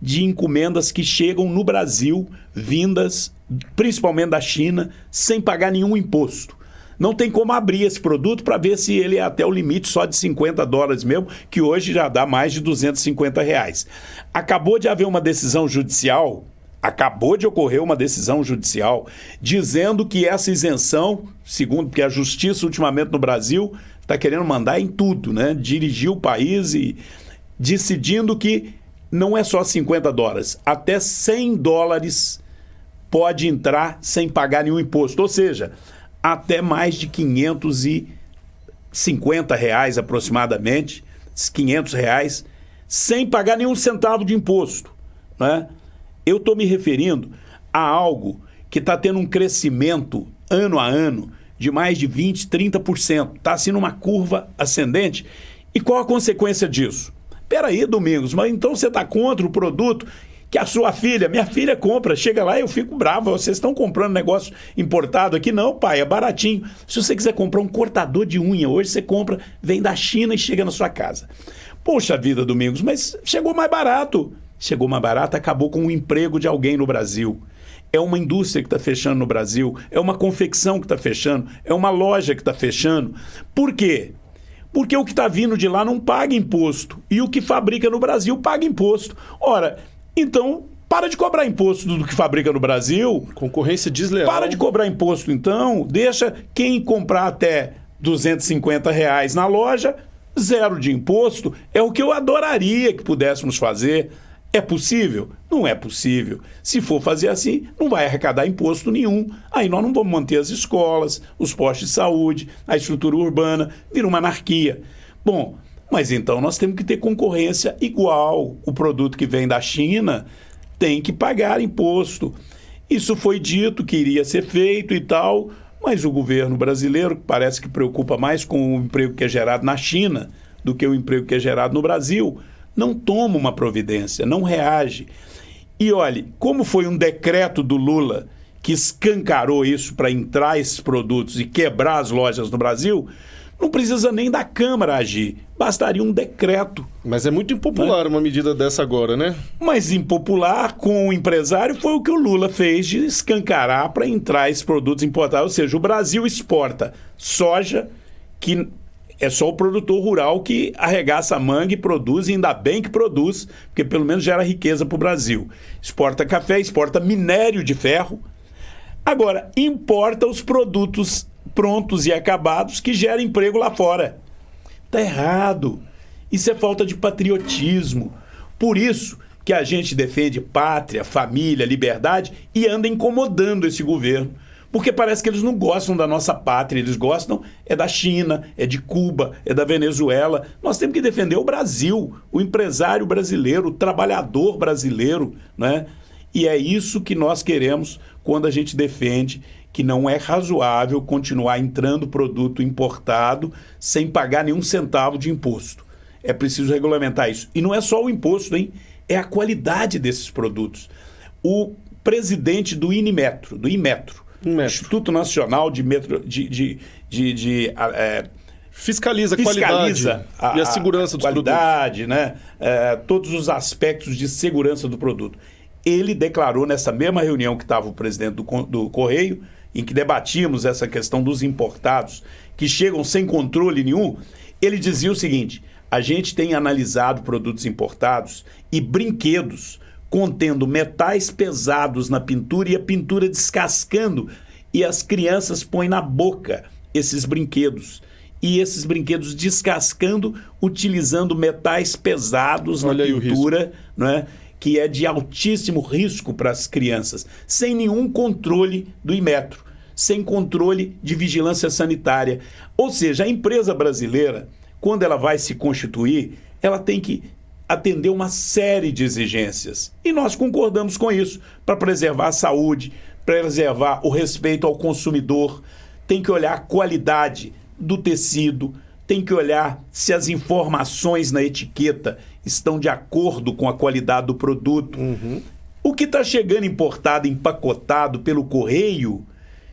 de encomendas que chegam no Brasil, vindas principalmente da China, sem pagar nenhum imposto. Não tem como abrir esse produto para ver se ele é até o limite só de $50 mesmo, que hoje já dá mais de R$250. Acabou de haver uma decisão judicial, acabou de ocorrer uma decisão judicial dizendo que essa isenção, segundo porque a justiça ultimamente no Brasil está querendo mandar em tudo, né? Dirigir o país e decidindo que não é só $50, até $100 pode entrar sem pagar nenhum imposto. Ou seja, até mais de R$550 aproximadamente, R$500, sem pagar nenhum centavo de imposto, né? Eu estou me referindo a algo que está tendo um crescimento ano a ano de mais de 20%, 30%. Está assim numa curva ascendente. E qual a consequência disso? Peraí, Domingos, mas então você está contra o produto que a sua filha, minha filha compra, chega lá e eu fico bravo, vocês estão comprando negócio importado aqui? Não, pai, é baratinho. Se você quiser comprar um cortador de unha, hoje você compra, vem da China e chega na sua casa. Poxa vida, Domingos, mas chegou mais barato. Chegou mais barato, acabou com o emprego de alguém no Brasil. É uma indústria que está fechando no Brasil, é uma confecção que está fechando, é uma loja que está fechando. Por quê? Porque o que está vindo de lá não paga imposto e o que fabrica no Brasil paga imposto. Ora, então, para de cobrar imposto do que fabrica no Brasil. Concorrência desleal. Para de cobrar imposto, então. Deixa quem comprar até R$250 na loja, zero de imposto. É o que eu adoraria que pudéssemos fazer. É possível? Não é possível. Se for fazer assim, não vai arrecadar imposto nenhum. Aí nós não vamos manter as escolas, os postos de saúde, a estrutura urbana, vira uma anarquia. Bom, mas então nós temos que ter concorrência igual. O produto que vem da China tem que pagar imposto. Isso foi dito que iria ser feito e tal, mas o governo brasileiro parece que preocupa mais com o emprego que é gerado na China do que o emprego que é gerado no Brasil. Não toma uma providência, não reage. E olhe, como foi um decreto do Lula que escancarou isso para entrar esses produtos e quebrar as lojas no Brasil, não precisa nem da Câmara agir, bastaria um decreto. Mas é muito impopular uma medida dessa agora, né? Mas impopular com o empresário foi o que o Lula fez de escancarar para entrar esses produtos importados. Ou seja, o Brasil exporta soja, que é só o produtor rural que arregaça a manga e produz, e ainda bem que produz, porque pelo menos gera riqueza para o Brasil. Exporta café, exporta minério de ferro. Agora, importa os produtos prontos e acabados que geram emprego lá fora. Está errado. Isso é falta de patriotismo. Por isso que a gente defende pátria, família, liberdade e anda incomodando esse governo. Porque parece que eles não gostam da nossa pátria, eles gostam é da China, é de Cuba, é da Venezuela. Nós temos que defender o Brasil, o empresário brasileiro, o trabalhador brasileiro, né? E é isso que nós queremos quando a gente defende que não é razoável continuar entrando produto importado sem pagar nenhum centavo de imposto. É preciso regulamentar isso. E não é só o imposto, hein? É a qualidade desses produtos. O presidente do Inmetro, Instituto Nacional de Metro, fiscaliza a qualidade e a segurança dos qualidade, né? Todos os aspectos de segurança do produto. Ele declarou nessa mesma reunião que estava o presidente do Correio, em que debatíamos essa questão dos importados, que chegam sem controle nenhum, ele dizia o seguinte: a gente tem analisado produtos importados e brinquedos contendo metais pesados na pintura e a pintura descascando, e as crianças põem na boca esses brinquedos. E esses brinquedos descascando, utilizando metais pesados na pintura, né, que é de altíssimo risco para as crianças, sem nenhum controle do Inmetro, sem controle de vigilância sanitária. Ou seja, a empresa brasileira, quando ela vai se constituir, ela tem que atender uma série de exigências. E nós concordamos com isso, para preservar a saúde, preservar o respeito ao consumidor, tem que olhar a qualidade do tecido, tem que olhar se as informações na etiqueta estão de acordo com a qualidade do produto. O que está chegando importado, empacotado pelo correio,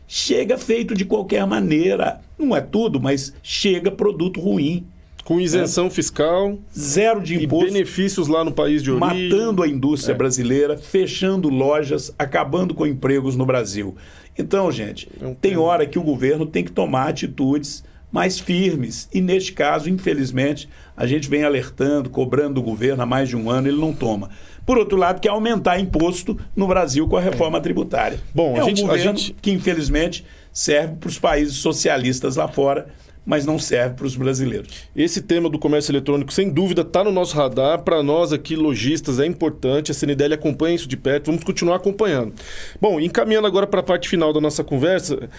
chega feito de qualquer maneira. Não é tudo, mas chega produto ruim. Com isenção fiscal. Zero de imposto. E benefícios lá no país de origem. Matando a indústria brasileira, fechando lojas, acabando com empregos no Brasil. Então, gente, tem hora que o governo tem que tomar atitudes mais firmes. E, neste caso, infelizmente, a gente vem alertando, cobrando do governo há mais de um ano, ele não toma. Por outro lado, quer aumentar imposto no Brasil com a reforma tributária. Bom, um governo que, infelizmente, serve para os países socialistas lá fora, mas não serve para os brasileiros. Esse tema do comércio eletrônico, sem dúvida, está no nosso radar. Para nós aqui, lojistas, é importante. A CNDL acompanha isso de perto. Vamos continuar acompanhando. Bom, encaminhando agora para a parte final da nossa conversa,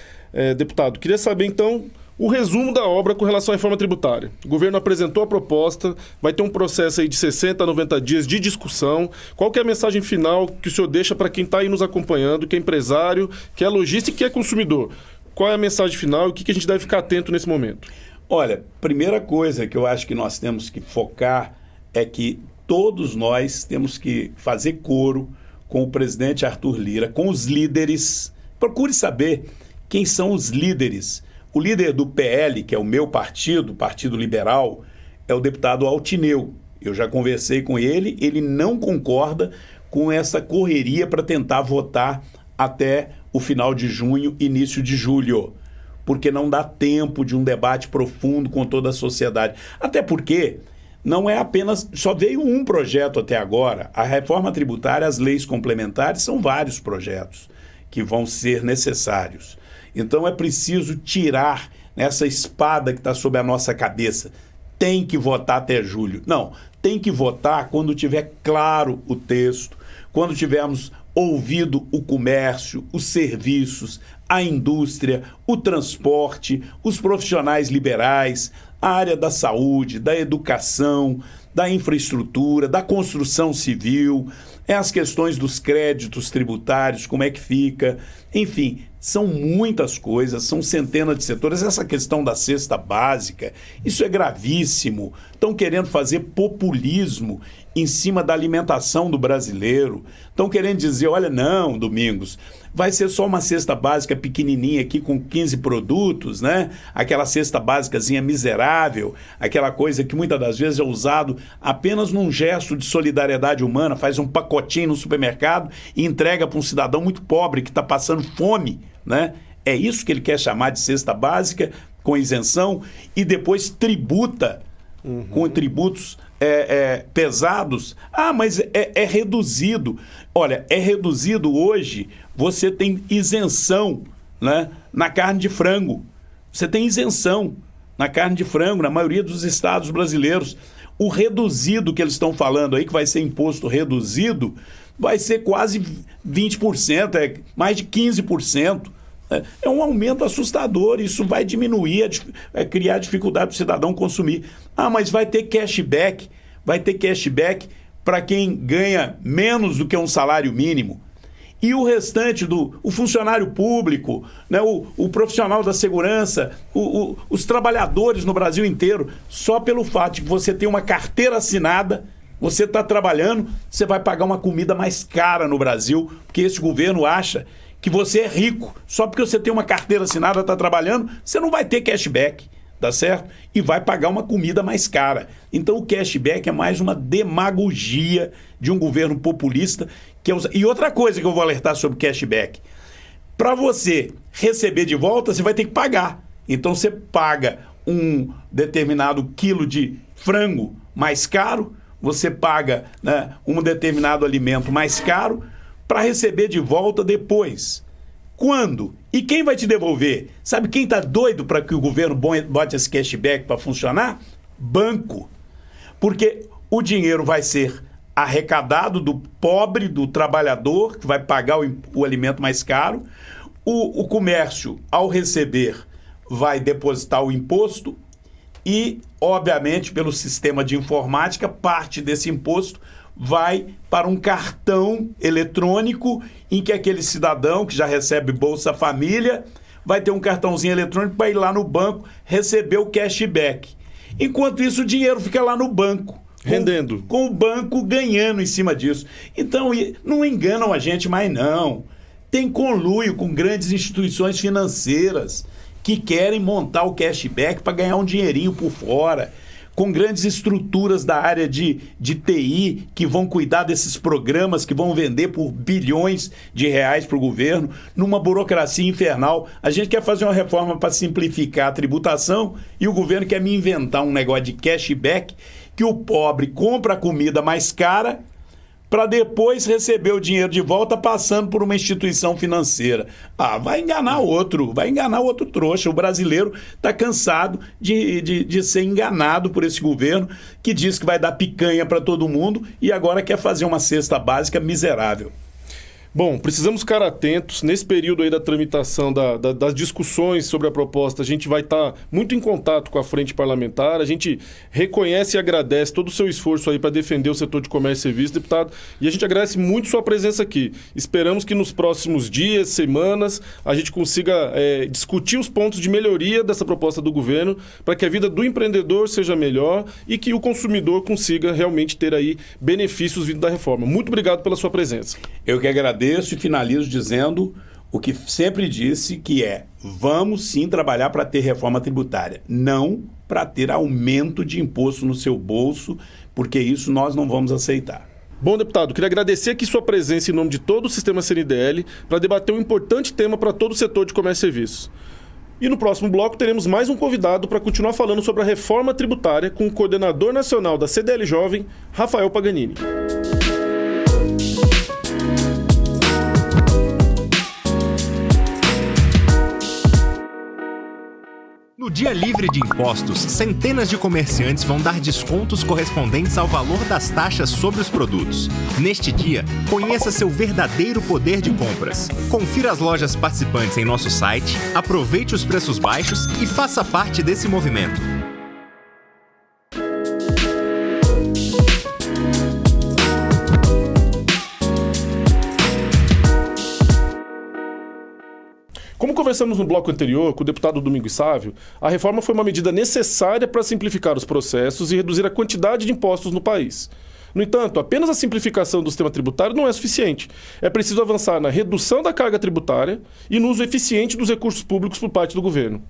deputado, queria saber, então, o resumo da obra com relação à reforma tributária. O governo apresentou a proposta, vai ter um processo aí de 60 a 90 dias de discussão. Qual que é a mensagem final que o senhor deixa para quem está aí nos acompanhando, que é empresário, que é lojista e que é consumidor? Qual é a mensagem final e o que a gente deve ficar atento nesse momento? Olha, primeira coisa que eu acho que nós temos que focar é que todos nós temos que fazer coro com o presidente Arthur Lira, com os líderes. Procure saber quem são os líderes. O líder do PL, que é o meu partido, o Partido Liberal, é o deputado Altineu. Eu já conversei com ele, ele não concorda com essa correria para tentar votar até o final de junho, início de julho, porque não dá tempo de um debate profundo com toda a sociedade. Até porque não é apenas... Só veio um projeto até agora. A reforma tributária, as leis complementares, são vários projetos que vão ser necessários. Então é preciso tirar essa espada que está sobre a nossa cabeça. Tem que votar até julho. Não, tem que votar quando tiver claro o texto, quando tivermos ouvido o comércio, os serviços, a indústria, o transporte, os profissionais liberais, a área da saúde, da educação, da infraestrutura, da construção civil, as questões dos créditos tributários, como é que fica, enfim, são muitas coisas, são centenas de setores. Essa questão da cesta básica, isso é gravíssimo. Estão querendo fazer populismo em cima da alimentação do brasileiro. Estão querendo dizer, olha, não, Domingos, vai ser só uma cesta básica pequenininha aqui com 15 produtos, né? Aquela cesta básicazinha miserável, aquela coisa que muitas das vezes é usado apenas num gesto de solidariedade humana, faz um pacotinho no supermercado e entrega para um cidadão muito pobre que está passando fome, né? É isso que ele quer chamar de cesta básica, com isenção, e depois tributa com tributos pesados. Ah, mas é reduzido. Olha, é reduzido hoje, você tem isenção, né, na carne de frango. Você tem isenção na carne de frango, na maioria dos estados brasileiros. O reduzido que eles estão falando aí, que vai ser imposto reduzido, vai ser quase 20%, mais de 15%. É um aumento assustador, isso vai diminuir, vai criar dificuldade para o cidadão consumir. Ah, mas vai ter cashback para quem ganha menos do que um salário mínimo. E o restante o funcionário público, né, o profissional da segurança, os trabalhadores no Brasil inteiro, só pelo fato de que você tem uma carteira assinada, você está trabalhando, você vai pagar uma comida mais cara no Brasil, porque esse governo acha que você é rico. Só porque você tem uma carteira assinada, está trabalhando, você não vai ter cashback, tá certo? E vai pagar uma comida mais cara. Então o cashback é mais uma demagogia de um governo populista. E outra coisa que eu vou alertar sobre cashback. Para você receber de volta, você vai ter que pagar. Então você paga um determinado quilo de frango mais caro, você paga, né, um determinado alimento mais caro para receber de volta depois. Quando? E quem vai te devolver? Sabe quem está doido para que o governo bote esse cashback para funcionar? Banco. Porque o dinheiro vai ser arrecadado do pobre, do trabalhador, que vai pagar o alimento mais caro. O comércio, ao receber, vai depositar o imposto e, obviamente, pelo sistema de informática, parte desse imposto vai para um cartão eletrônico em que aquele cidadão que já recebe Bolsa Família vai ter um cartãozinho eletrônico para ir lá no banco receber o cashback. Enquanto isso, o dinheiro fica lá no banco. Rendendo. Com o banco ganhando em cima disso. Então, não enganam a gente mais não. Tem conluio com grandes instituições financeiras que querem montar o cashback para ganhar um dinheirinho por fora, com grandes estruturas da área de TI que vão cuidar desses programas que vão vender por bilhões de reais para o governo, numa burocracia infernal. A gente quer fazer uma reforma para simplificar a tributação e o governo quer me inventar um negócio de cashback que o pobre compra a comida mais cara para depois receber o dinheiro de volta passando por uma instituição financeira. Vai enganar outro trouxa. O brasileiro está cansado de ser enganado por esse governo que diz que vai dar picanha para todo mundo e agora quer fazer uma cesta básica miserável. Bom, precisamos ficar atentos. Nesse período aí da tramitação das discussões sobre a proposta, a gente vai estar muito em contato com a frente parlamentar. A gente reconhece e agradece todo o seu esforço aí para defender o setor de comércio e serviços, deputado. E a gente agradece muito sua presença aqui. Esperamos que nos próximos dias, semanas, a gente consiga discutir os pontos de melhoria dessa proposta do governo para que a vida do empreendedor seja melhor e que o consumidor consiga realmente ter aí benefícios vindo da reforma. Muito obrigado pela sua presença. Eu que agradeço e finalizo dizendo o que sempre disse, que vamos sim trabalhar para ter reforma tributária, não para ter aumento de imposto no seu bolso, porque isso nós não vamos aceitar. Bom, deputado, queria agradecer aqui sua presença em nome de todo o sistema CNDL para debater um importante tema para todo o setor de comércio e serviços. E no próximo bloco teremos mais um convidado para continuar falando sobre a reforma tributária com o coordenador nacional da CDL Jovem, Rafael Paganini. No Dia Livre de Impostos, centenas de comerciantes vão dar descontos correspondentes ao valor das taxas sobre os produtos. Neste dia, conheça seu verdadeiro poder de compras. Confira as lojas participantes em nosso site, aproveite os preços baixos e faça parte desse movimento. Como conversamos no bloco anterior com o deputado Domingos Sávio, a reforma foi uma medida necessária para simplificar os processos e reduzir a quantidade de impostos no país. No entanto, apenas a simplificação do sistema tributário não é suficiente. É preciso avançar na redução da carga tributária e no uso eficiente dos recursos públicos por parte do governo.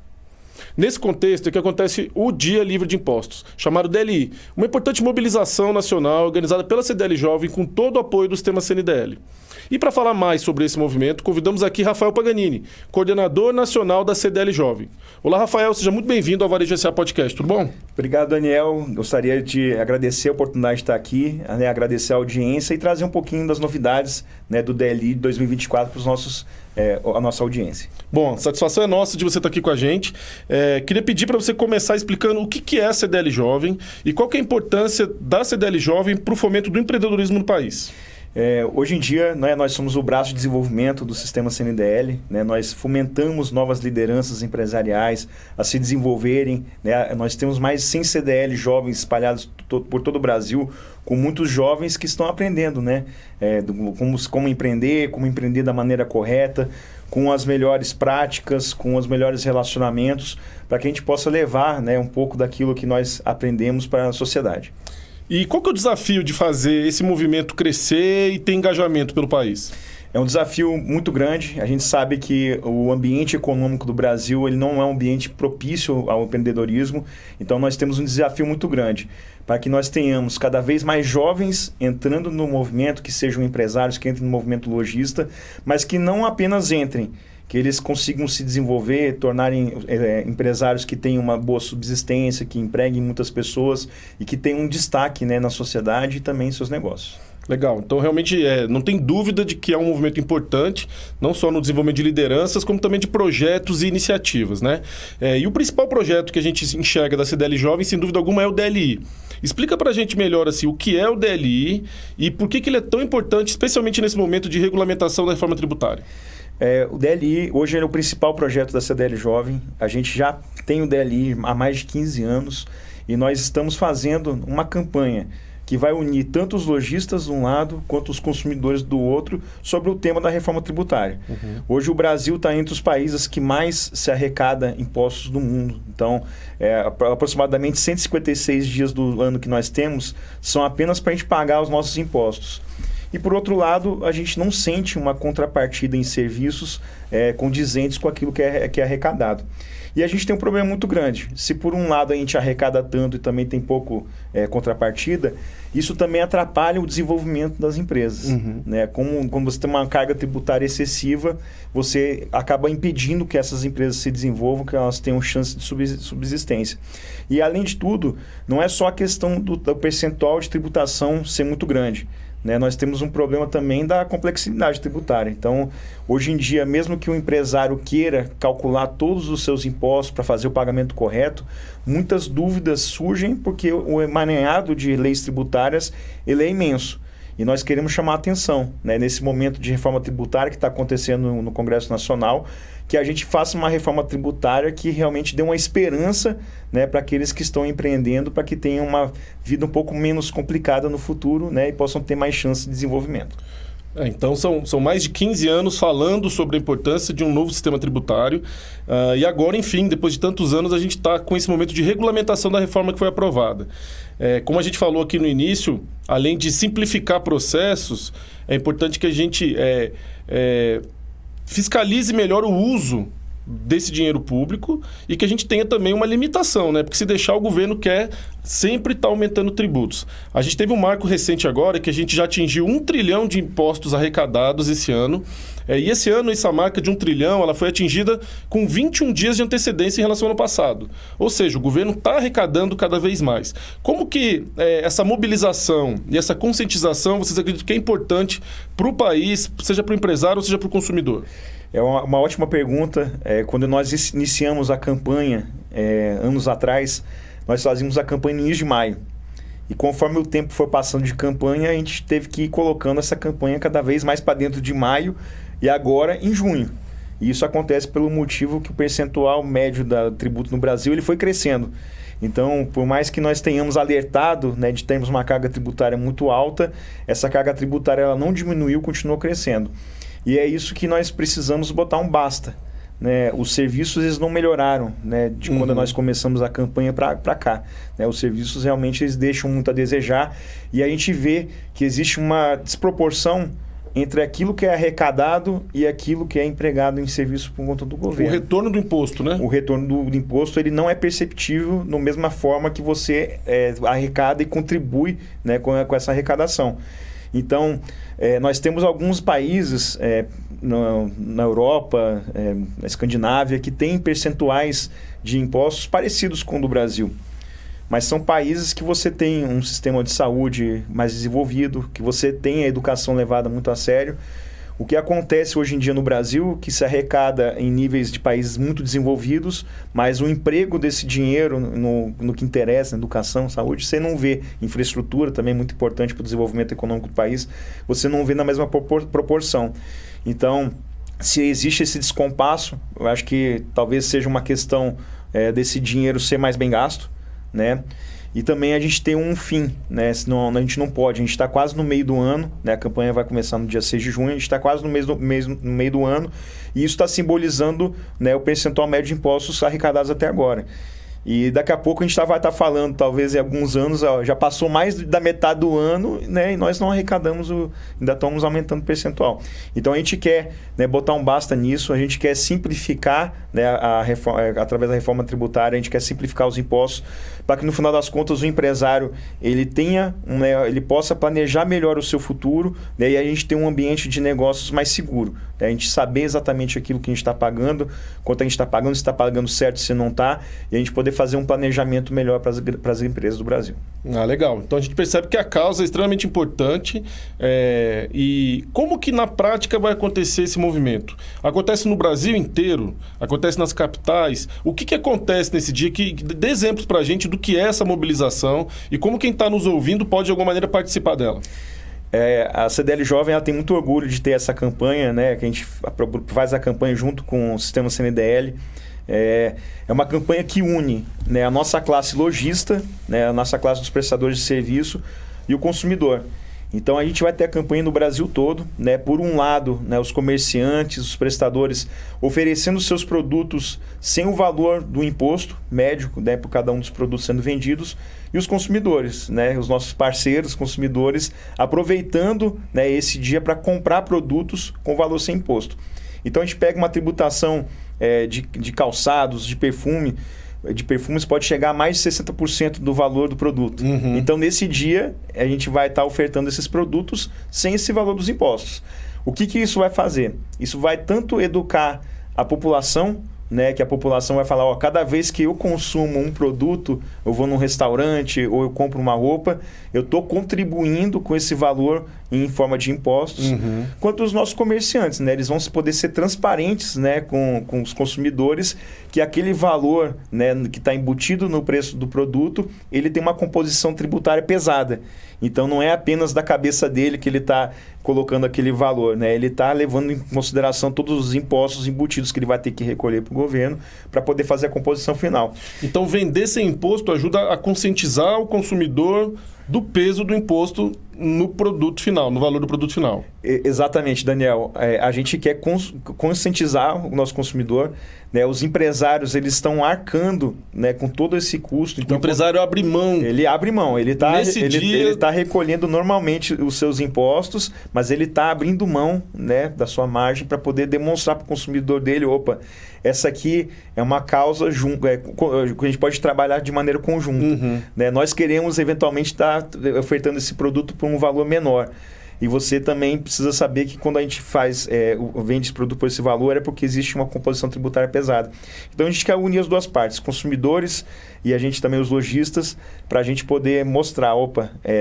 Nesse contexto é que acontece o Dia Livre de Impostos, chamado DLI, uma importante mobilização nacional organizada pela CDL Jovem com todo o apoio do sistema CNDL. E para falar mais sobre esse movimento, convidamos aqui Rafael Paganini, coordenador nacional da CDL Jovem. Olá, Rafael, seja muito bem-vindo ao Varejo SA Podcast, tudo bom? Obrigado, Daniel. Gostaria de agradecer a oportunidade de estar aqui, agradecer a audiência e trazer um pouquinho das novidades do DLI de 2024 para a nossa audiência. Bom, a satisfação é nossa de você estar aqui com a gente. Queria pedir para você começar explicando o que é a CDL Jovem e qual que é a importância da CDL Jovem para o fomento do empreendedorismo no país. Hoje em dia, nós somos o braço de desenvolvimento do sistema CNDL, nós fomentamos novas lideranças empresariais a se desenvolverem, nós temos mais de 100 CDL jovens espalhados por todo o Brasil, com muitos jovens que estão aprendendo como empreender da maneira correta, com as melhores práticas, com os melhores relacionamentos, para que a gente possa levar um pouco daquilo que nós aprendemos para a sociedade. E qual que é o desafio de fazer esse movimento crescer e ter engajamento pelo país? É um desafio muito grande. A gente sabe que o ambiente econômico do Brasil ele não é um ambiente propício ao empreendedorismo. Então, nós temos um desafio muito grande para que nós tenhamos cada vez mais jovens entrando no movimento, que sejam empresários, que entrem no movimento lojista, mas que não apenas entrem que eles consigam se desenvolver, tornarem empresários que tenham uma boa subsistência, que empreguem muitas pessoas e que tenham um destaque, né, na sociedade e também em seus negócios. Legal. Então, realmente, não tem dúvida de que é um movimento importante, não só no desenvolvimento de lideranças, como também de projetos e iniciativas, né? E o principal projeto que a gente enxerga da CDL Jovem, sem dúvida alguma, é o DLI. Explica pra gente melhor assim, o que é o DLI e por que ele é tão importante, especialmente nesse momento de regulamentação da reforma tributária. O DLI, hoje, é o principal projeto da CDL Jovem. A gente já tem o DLI há mais de 15 anos e nós estamos fazendo uma campanha que vai unir tanto os lojistas de um lado quanto os consumidores do outro sobre o tema da reforma tributária. Hoje o Brasil está entre os países que mais se arrecada impostos do mundo. Então, aproximadamente 156 dias do ano que nós temos são apenas para a gente pagar os nossos impostos. E, por outro lado, a gente não sente uma contrapartida em serviços condizentes com aquilo que é arrecadado. E a gente tem um problema muito grande. Se por um lado a gente arrecada tanto e também tem pouco contrapartida, isso também atrapalha o desenvolvimento das empresas. Né? Quando você tem uma carga tributária excessiva, você acaba impedindo que essas empresas se desenvolvam, que elas tenham chance de subsistência. E, além de tudo, não é só a questão do percentual de tributação ser muito grande. Né? Nós temos um problema também da complexidade tributária. Então, hoje em dia, mesmo que o empresário queira calcular todos os seus impostos para fazer o pagamento correto, muitas dúvidas surgem porque o emaranhado de leis tributárias ele é imenso. E nós queremos chamar a atenção, né, nesse momento de reforma tributária que está acontecendo no Congresso Nacional, que a gente faça uma reforma tributária que realmente dê uma esperança, né, para aqueles que estão empreendendo, para que tenham uma vida um pouco menos complicada no futuro, né, e possam ter mais chance de desenvolvimento. Então, são mais de 15 anos falando sobre a importância de um novo sistema tributário. E agora, enfim, depois de tantos anos, a gente está com esse momento de regulamentação da reforma que foi aprovada. Como a gente falou aqui no início, além de simplificar processos, é importante que a gente fiscalize melhor o uso desse dinheiro público e que a gente tenha também uma limitação, né? Porque se deixar, o governo quer sempre estar aumentando tributos. A gente teve um marco recente agora que a gente já atingiu 1 trilhão de impostos arrecadados esse ano. E esse ano, essa marca de 1 trilhão, ela foi atingida com 21 dias de antecedência em relação ao ano passado. Ou seja, o governo está arrecadando cada vez mais. Como que essa mobilização e essa conscientização, vocês acreditam que é importante para o país, seja para o empresário ou seja para o consumidor? É uma ótima pergunta. Quando nós iniciamos a campanha, anos atrás, nós fazíamos a campanha no início de maio. E conforme o tempo foi passando de campanha, a gente teve que ir colocando essa campanha cada vez mais para dentro de maio e agora em junho. E isso acontece pelo motivo que o percentual médio da tributo no Brasil ele foi crescendo. Então, por mais que nós tenhamos alertado, né, de termos uma carga tributária muito alta, essa carga tributária ela não diminuiu, continuou crescendo. E é isso que nós precisamos botar um basta. Né? Os serviços eles não melhoraram, né, de quando nós começamos a campanha para cá. Né? Os serviços realmente eles deixam muito a desejar e a gente vê que existe uma desproporção entre aquilo que é arrecadado e aquilo que é empregado em serviço por conta do governo. O retorno do imposto, né? O retorno do imposto ele não é perceptível da mesma forma que você arrecada e contribui, né, com essa arrecadação. Então, nós temos alguns países na Europa, na Escandinávia, que têm percentuais de impostos parecidos com o do Brasil. Mas são países que você tem um sistema de saúde mais desenvolvido, que você tem a educação levada muito a sério. O que acontece hoje em dia no Brasil, que se arrecada em níveis de países muito desenvolvidos, mas o emprego desse dinheiro no que interessa, na educação, saúde, você não vê. Infraestrutura também é muito importante para o desenvolvimento econômico do país, você não vê na mesma proporção. Então, se existe esse descompasso, eu acho que talvez seja uma questão desse dinheiro ser mais bem gasto, né? E também a gente tem um fim, né? Senão a gente não pode. A gente está quase no meio do ano, né? A campanha vai começar no dia 6 de junho, a gente está quase no meio do ano, e isso está simbolizando, né, o percentual médio de impostos arrecadados até agora. E daqui a pouco a gente vai estar falando, talvez em alguns anos, já passou mais da metade do ano, né, e nós não arrecadamos, ainda estamos aumentando o percentual. Então a gente quer, né, botar um basta nisso, a gente quer simplificar, né, através da reforma tributária, a gente quer simplificar os impostos para que no final das contas o empresário ele tenha, né, ele possa planejar melhor o seu futuro, né, e a gente tem um ambiente de negócios mais seguro. Né, a gente saber exatamente aquilo que a gente está pagando, quanto a gente está pagando, se está pagando certo, se não está, e a gente poder fazer um planejamento melhor para as empresas do Brasil. Legal. Então a gente percebe que a causa é extremamente importante. E como que na prática vai acontecer esse movimento? Acontece no Brasil inteiro? Acontece nas capitais? O que acontece nesse dia? Dê exemplos para a gente do que é essa mobilização e como quem está nos ouvindo pode de alguma maneira participar dela. A CDL Jovem ela tem muito orgulho de ter essa campanha, né, que a gente faz a campanha junto com o sistema CNDL. É uma campanha que une, né, a nossa classe lojista, né, a nossa classe dos prestadores de serviço e o consumidor. Então a gente vai ter a campanha no Brasil todo, né? Por um lado, né, os comerciantes, os prestadores oferecendo seus produtos sem o valor do imposto médio, né, por cada um dos produtos sendo vendidos, e os consumidores, né, os nossos parceiros consumidores aproveitando, né, esse dia para comprar produtos com valor sem imposto. Então a gente pega uma tributação de calçados, de perfumes pode chegar a mais de 60% do valor do produto. Uhum. Então, nesse dia, a gente vai estar ofertando esses produtos sem esse valor dos impostos. O que isso vai fazer? Isso vai tanto educar a população, né, que a população vai falar, cada vez que eu consumo um produto, eu vou num restaurante ou eu compro uma roupa, eu estou contribuindo com esse valor em forma de impostos. Uhum. Quanto os nossos comerciantes, né, eles vão poder ser transparentes, né, com os consumidores, que aquele valor, né, que está embutido no preço do produto, ele tem uma composição tributária pesada. Então, não é apenas da cabeça dele que ele está colocando aquele valor, né? Ele está levando em consideração todos os impostos embutidos que ele vai ter que recolher para o governo para poder fazer a composição final. Então, vender sem imposto ajuda a conscientizar o consumidor do peso do imposto no produto final, no valor do produto final. Exatamente, Daniel. A gente quer conscientizar o nosso consumidor, né? Os empresários, eles estão arcando, né, com todo esse custo. Então, o empresário abre mão. Ele abre mão. Ele está recolhendo normalmente os seus impostos, mas ele está abrindo mão, né, da sua margem para poder demonstrar para o consumidor dele, essa aqui é uma causa que a gente pode trabalhar de maneira conjunta. Uhum. Né? Nós queremos, eventualmente, estar ofertando esse produto por um valor menor. E você também precisa saber que quando a gente vende esse produto por esse valor é porque existe uma composição tributária pesada. Então a gente quer unir as duas partes, consumidores e a gente também os lojistas, para a gente poder mostrar,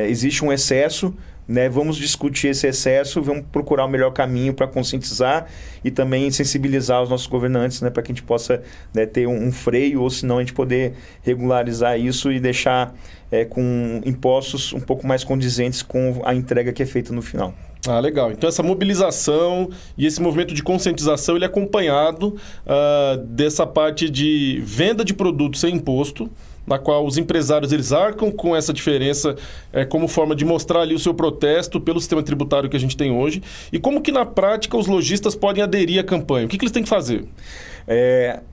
existe um excesso, né? Vamos discutir esse excesso, vamos procurar o melhor caminho para conscientizar e também sensibilizar os nossos governantes, né? Para que a gente possa, né, ter um freio, ou senão a gente poder regularizar isso e deixar com impostos um pouco mais condizentes com a entrega que é feita no final. Legal. Então essa mobilização e esse movimento de conscientização ele é acompanhado dessa parte de venda de produtos sem imposto, na qual os empresários eles arcam com essa diferença como forma de mostrar ali o seu protesto pelo sistema tributário que a gente tem hoje. E como que na prática os lojistas podem aderir à campanha? O que eles têm que fazer?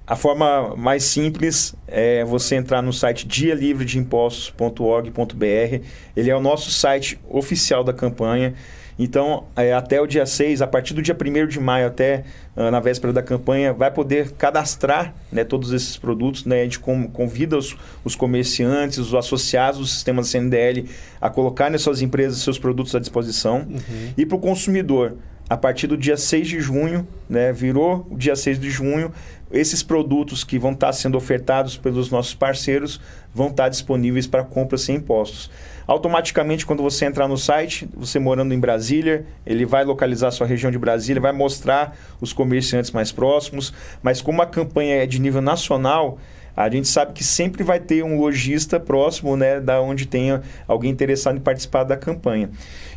A forma mais simples é você entrar no site dialivredeimpostos.org.br. Ele é o nosso site oficial da campanha. Então, até o dia 6, a partir do dia 1º de maio até na véspera da campanha, vai poder cadastrar, né, todos esses produtos. Né? A gente convida os comerciantes, os associados do sistema CNDL a colocar nas suas empresas seus produtos à disposição. Uhum. E para o consumidor, a partir do dia 6 de junho, né, virou o dia 6 de junho, esses produtos que vão estar sendo ofertados pelos nossos parceiros vão estar disponíveis para compra sem impostos. Automaticamente, quando você entrar no site, você morando em Brasília, ele vai localizar a sua região de Brasília, vai mostrar os comerciantes mais próximos, mas como a campanha é de nível nacional, a gente sabe que sempre vai ter um lojista próximo, né, da onde tenha alguém interessado em participar da campanha.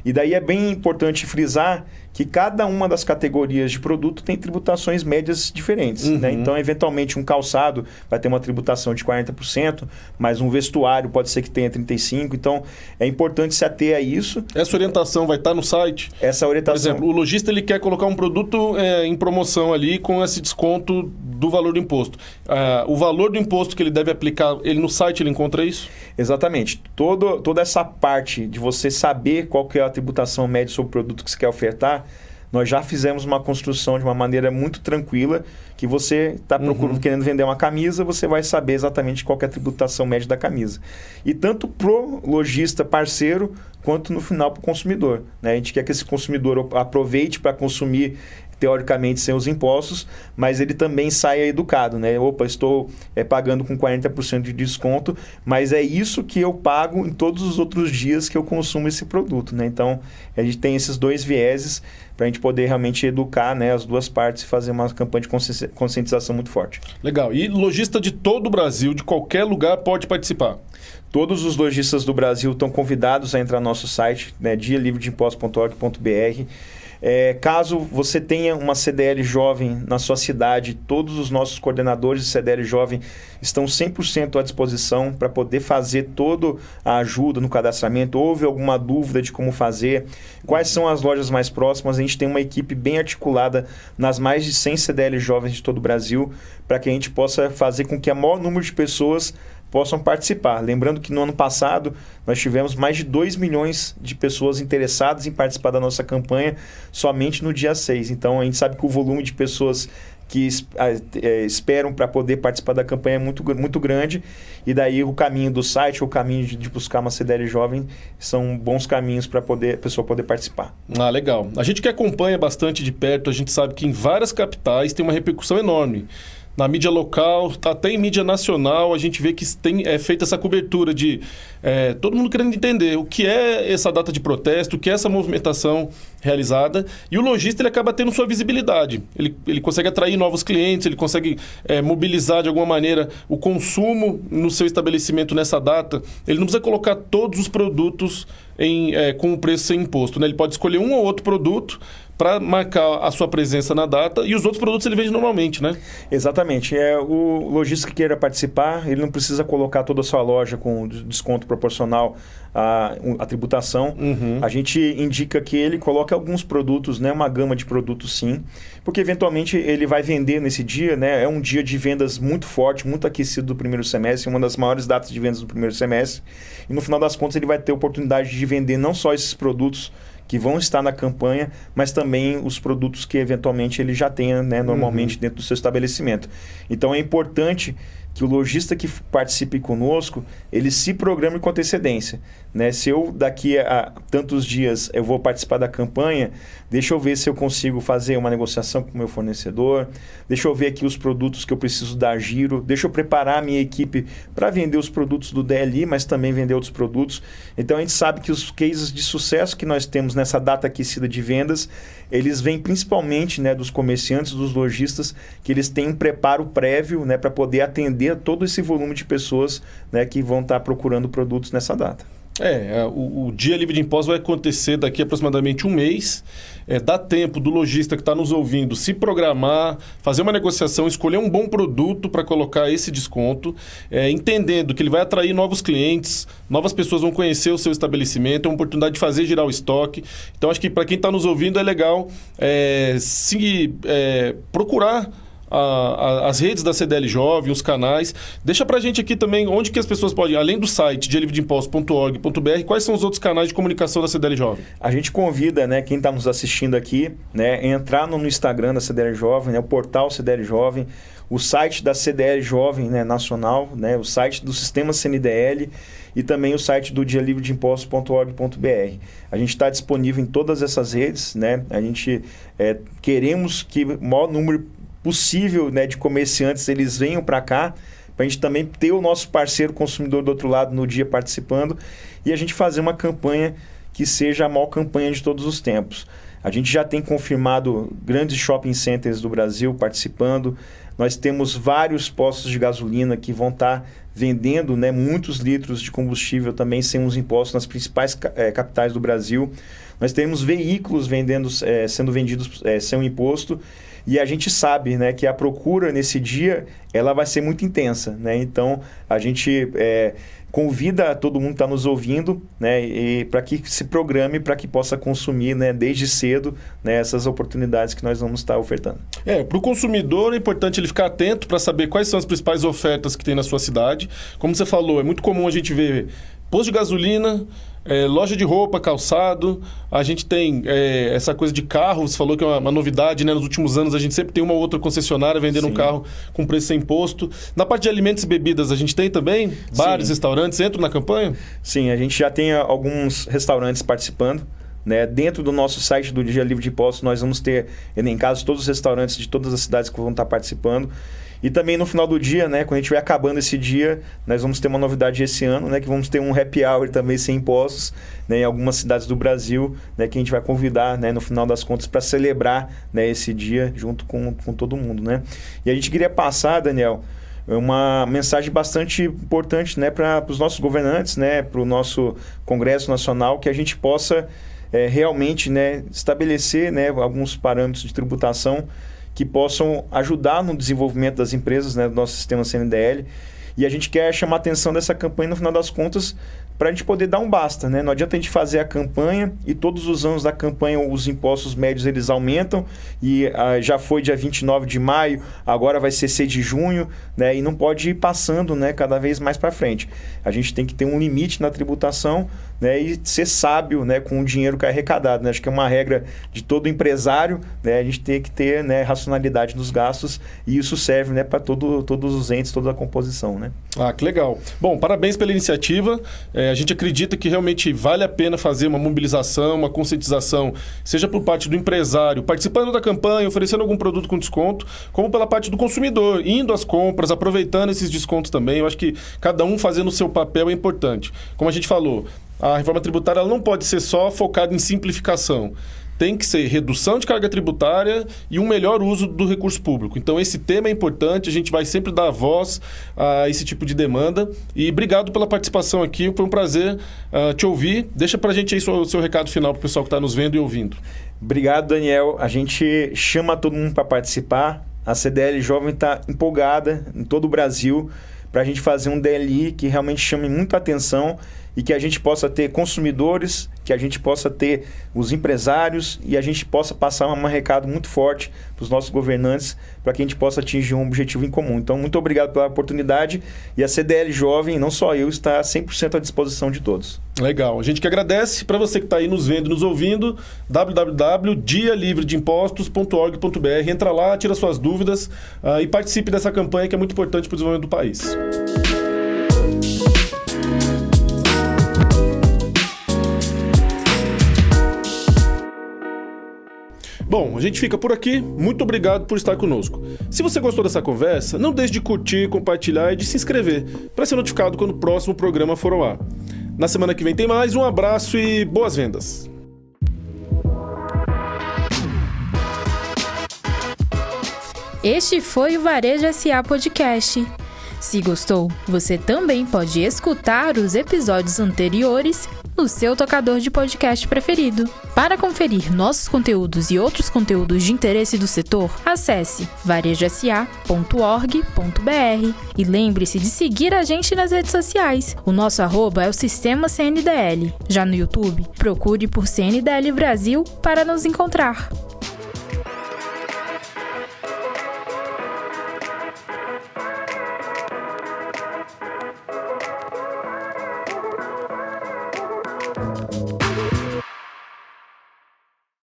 E daí é bem importante frisar que cada uma das categorias de produto tem tributações médias diferentes. Uhum. Né? Então, eventualmente, um calçado vai ter uma tributação de 40%, mas um vestuário pode ser que tenha 35%. Então, é importante se ater a isso. Essa orientação vai estar no site? Essa orientação... Por exemplo, o lojista ele quer colocar um produto em promoção ali com esse desconto do valor do imposto. O valor do imposto que ele deve aplicar, no site ele encontra isso? Exatamente. Toda essa parte de você saber qual que é a tributação média sobre o produto que você quer ofertar, nós já fizemos uma construção de uma maneira muito tranquila, que você está querendo vender uma camisa, você vai saber exatamente qual que é a tributação média da camisa. E tanto pro lojista parceiro, quanto no final para o consumidor, né? A gente quer que esse consumidor aproveite para consumir teoricamente sem os impostos, mas ele também saia educado, né? Opa, estou pagando com 40% de desconto, mas é isso que eu pago em todos os outros dias que eu consumo esse produto, né? Então, a gente tem esses dois vieses para a gente poder realmente educar, né, as duas partes e fazer uma campanha de conscientização muito forte. Legal. E lojista de todo o Brasil, de qualquer lugar, pode participar? Todos os lojistas do Brasil estão convidados a entrar no nosso site, né, dialivredeimpostos.org.br. Caso você tenha uma CDL jovem na sua cidade, todos os nossos coordenadores de CDL jovem estão 100% à disposição para poder fazer toda a ajuda no cadastramento. Houve alguma dúvida de como fazer, quais são as lojas mais próximas, a gente tem uma equipe bem articulada nas mais de 100 CDL jovens de todo o Brasil, para que a gente possa fazer com que o maior número de pessoas possam participar. Lembrando que no ano passado nós tivemos mais de 2 milhões de pessoas interessadas em participar da nossa campanha somente no dia 6. Então a gente sabe que o volume de pessoas que esperam para poder participar da campanha é muito, muito grande, e daí o caminho do site, o caminho de buscar uma CDL jovem são bons caminhos para a pessoa poder participar. Ah, legal. A gente que acompanha bastante de perto, a gente sabe que em várias capitais tem uma repercussão enorme. Na mídia local, até em mídia nacional, a gente vê que é feita essa cobertura de todo mundo querendo entender o que é essa data de protesto, o que é essa movimentação realizada, e o lojista ele acaba tendo sua visibilidade. Ele consegue atrair novos clientes, ele consegue mobilizar de alguma maneira o consumo no seu estabelecimento nessa data. Ele não precisa colocar todos os produtos com o preço sem imposto, né? Ele pode escolher um ou outro produto para marcar a sua presença na data, e os outros produtos ele vende normalmente, né? Exatamente. O lojista que queira participar, ele não precisa colocar toda a sua loja com desconto proporcional à tributação. A gente indica que ele coloque alguns produtos, né? Uma gama de produtos, sim, porque eventualmente ele vai vender nesse dia, né? É um dia de vendas muito forte, muito aquecido do primeiro semestre, uma das maiores datas de vendas do primeiro semestre, e no final das contas ele vai ter oportunidade de vender não só esses produtos que vão estar na campanha, mas também os produtos que eventualmente ele já tenha, né, normalmente dentro do seu estabelecimento. Então é importante que o lojista que participe conosco, ele se programe com antecedência, né? Se eu daqui a tantos dias eu vou participar da campanha, deixa eu ver se eu consigo fazer uma negociação com o meu fornecedor, deixa eu ver aqui os produtos que eu preciso dar giro, deixa eu preparar a minha equipe para vender os produtos do DLI, mas também vender outros produtos. Então a gente sabe que os cases de sucesso que nós temos nessa data aquecida de vendas, eles vêm principalmente, né, dos comerciantes, dos lojistas, que eles têm um preparo prévio, né, para poder atender a todo esse volume de pessoas, né, que vão estar procurando produtos nessa data. O Dia Livre de Impostos vai acontecer daqui a aproximadamente um mês. Dá tempo do lojista que está nos ouvindo se programar, fazer uma negociação, escolher um bom produto para colocar esse desconto, entendendo que ele vai atrair novos clientes, novas pessoas vão conhecer o seu estabelecimento, é uma oportunidade de fazer girar o estoque. Então, acho que para quem está nos ouvindo é legal procurar as redes da CDL Jovem, os canais. Deixa pra gente aqui também onde que as pessoas podem, além do site dialivredeimpostos.org.br, quais são os outros canais de comunicação da CDL Jovem? A gente convida, né, quem está nos assistindo aqui, né, entrar no Instagram da CDL Jovem, né, o portal CDL Jovem, o site da CDL Jovem, né, nacional, né, o site do Sistema CNDL e também o site do dialivredeimpostos.org.br. A gente está disponível em todas essas redes, né? A gente queremos que o maior número possível, né, de comerciantes eles venham para cá, para a gente também ter o nosso parceiro consumidor do outro lado no dia participando e a gente fazer uma campanha que seja a maior campanha de todos os tempos. A gente já tem confirmado grandes shopping centers do Brasil participando, nós temos vários postos de gasolina que vão estar vendendo, né, muitos litros de combustível também sem os impostos nas principais capitais do Brasil. Nós temos veículos sendo vendidos sem o imposto. E a gente sabe, né, que a procura nesse dia ela vai ser muito intensa, né? Então a gente convida todo mundo que está nos ouvindo, né, e para que se programe para que possa consumir, né, desde cedo, né, essas oportunidades que nós vamos estar ofertando. Para o consumidor é importante ele ficar atento para saber quais são as principais ofertas que tem na sua cidade. Como você falou, é muito comum a gente ver posto de gasolina loja de roupa, calçado, a gente tem essa coisa de carro, você falou que é uma novidade, né? Nos últimos anos a gente sempre tem uma outra concessionária vendendo um carro com preço sem imposto. Na parte de alimentos e bebidas a gente tem também? Bares, restaurantes, entram na campanha? Sim, a gente já tem alguns restaurantes participando. Né? Dentro do nosso site do Dia Livre de Impostos, nós vamos ter elencados todos os restaurantes de todas as cidades que vão estar participando. E também no final do dia, né, quando a gente estiver acabando esse dia, nós vamos ter uma novidade esse ano, né, que vamos ter um happy hour também sem impostos, né, em algumas cidades do Brasil, né, que a gente vai convidar, né, no final das contas, para celebrar, né, esse dia junto com todo mundo. Né? E a gente queria passar, Daniel, uma mensagem bastante importante, né, para os nossos governantes, né, para o nosso Congresso Nacional, que a gente possa realmente, né, estabelecer, né, alguns parâmetros de tributação que possam ajudar no desenvolvimento das empresas, né, do nosso sistema CNDL. E a gente quer chamar a atenção dessa campanha, no final das contas, para a gente poder dar um basta. Né? Não adianta a gente fazer a campanha e todos os anos da campanha os impostos médios eles aumentam e já foi dia 29 de maio, agora vai ser 6 de junho, né? E não pode ir passando, né, cada vez mais para frente. A gente tem que ter um limite na tributação, né, e ser sábio, né, com o dinheiro que é arrecadado. Né? Acho que é uma regra de todo empresário, né? A gente tem que ter, né, racionalidade nos gastos e isso serve, né, para todos os entes, toda a composição. Né? Ah, que legal. Bom, parabéns pela iniciativa. A gente acredita que realmente vale a pena fazer uma mobilização, uma conscientização, seja por parte do empresário, participando da campanha, oferecendo algum produto com desconto, como pela parte do consumidor, indo às compras, aproveitando esses descontos também. Eu acho que cada um fazendo o seu papel é importante. Como a gente falou, a reforma tributária ela não pode ser só focada em simplificação. Tem que ser redução de carga tributária e um melhor uso do recurso público. Então, esse tema é importante, a gente vai sempre dar voz a esse tipo de demanda. E obrigado pela participação aqui, foi um prazer te ouvir. Deixa pra gente aí o seu recado final pro pessoal que está nos vendo e ouvindo. Obrigado, Daniel. A gente chama todo mundo para participar. A CDL Jovem está empolgada em todo o Brasil para a gente fazer um DLI que realmente chame muita atenção e que a gente possa ter consumidores, que a gente possa ter os empresários e a gente possa passar um recado muito forte para os nossos governantes para que a gente possa atingir um objetivo em comum. Então, muito obrigado pela oportunidade e a CDL Jovem, não só eu, está 100% à disposição de todos. Legal. A gente que agradece. Para você que está aí nos vendo e nos ouvindo, www.dialivredeimpostos.org.br. Entra lá, tira suas dúvidas e participe dessa campanha que é muito importante para o desenvolvimento do país. Bom, a gente fica por aqui. Muito obrigado por estar conosco. Se você gostou dessa conversa, não deixe de curtir, compartilhar e de se inscrever para ser notificado quando o próximo programa for ao ar. Na semana que vem tem mais. Um abraço e boas vendas. Este foi o Varejo SA Podcast. Se gostou, você também pode escutar os episódios anteriores no seu tocador de podcast preferido. Para conferir nossos conteúdos e outros conteúdos de interesse do setor, acesse varejosa.org.br e lembre-se de seguir a gente nas redes sociais. O nosso @ é o Sistema CNDL. Já no YouTube, procure por CNDL Brasil para nos encontrar.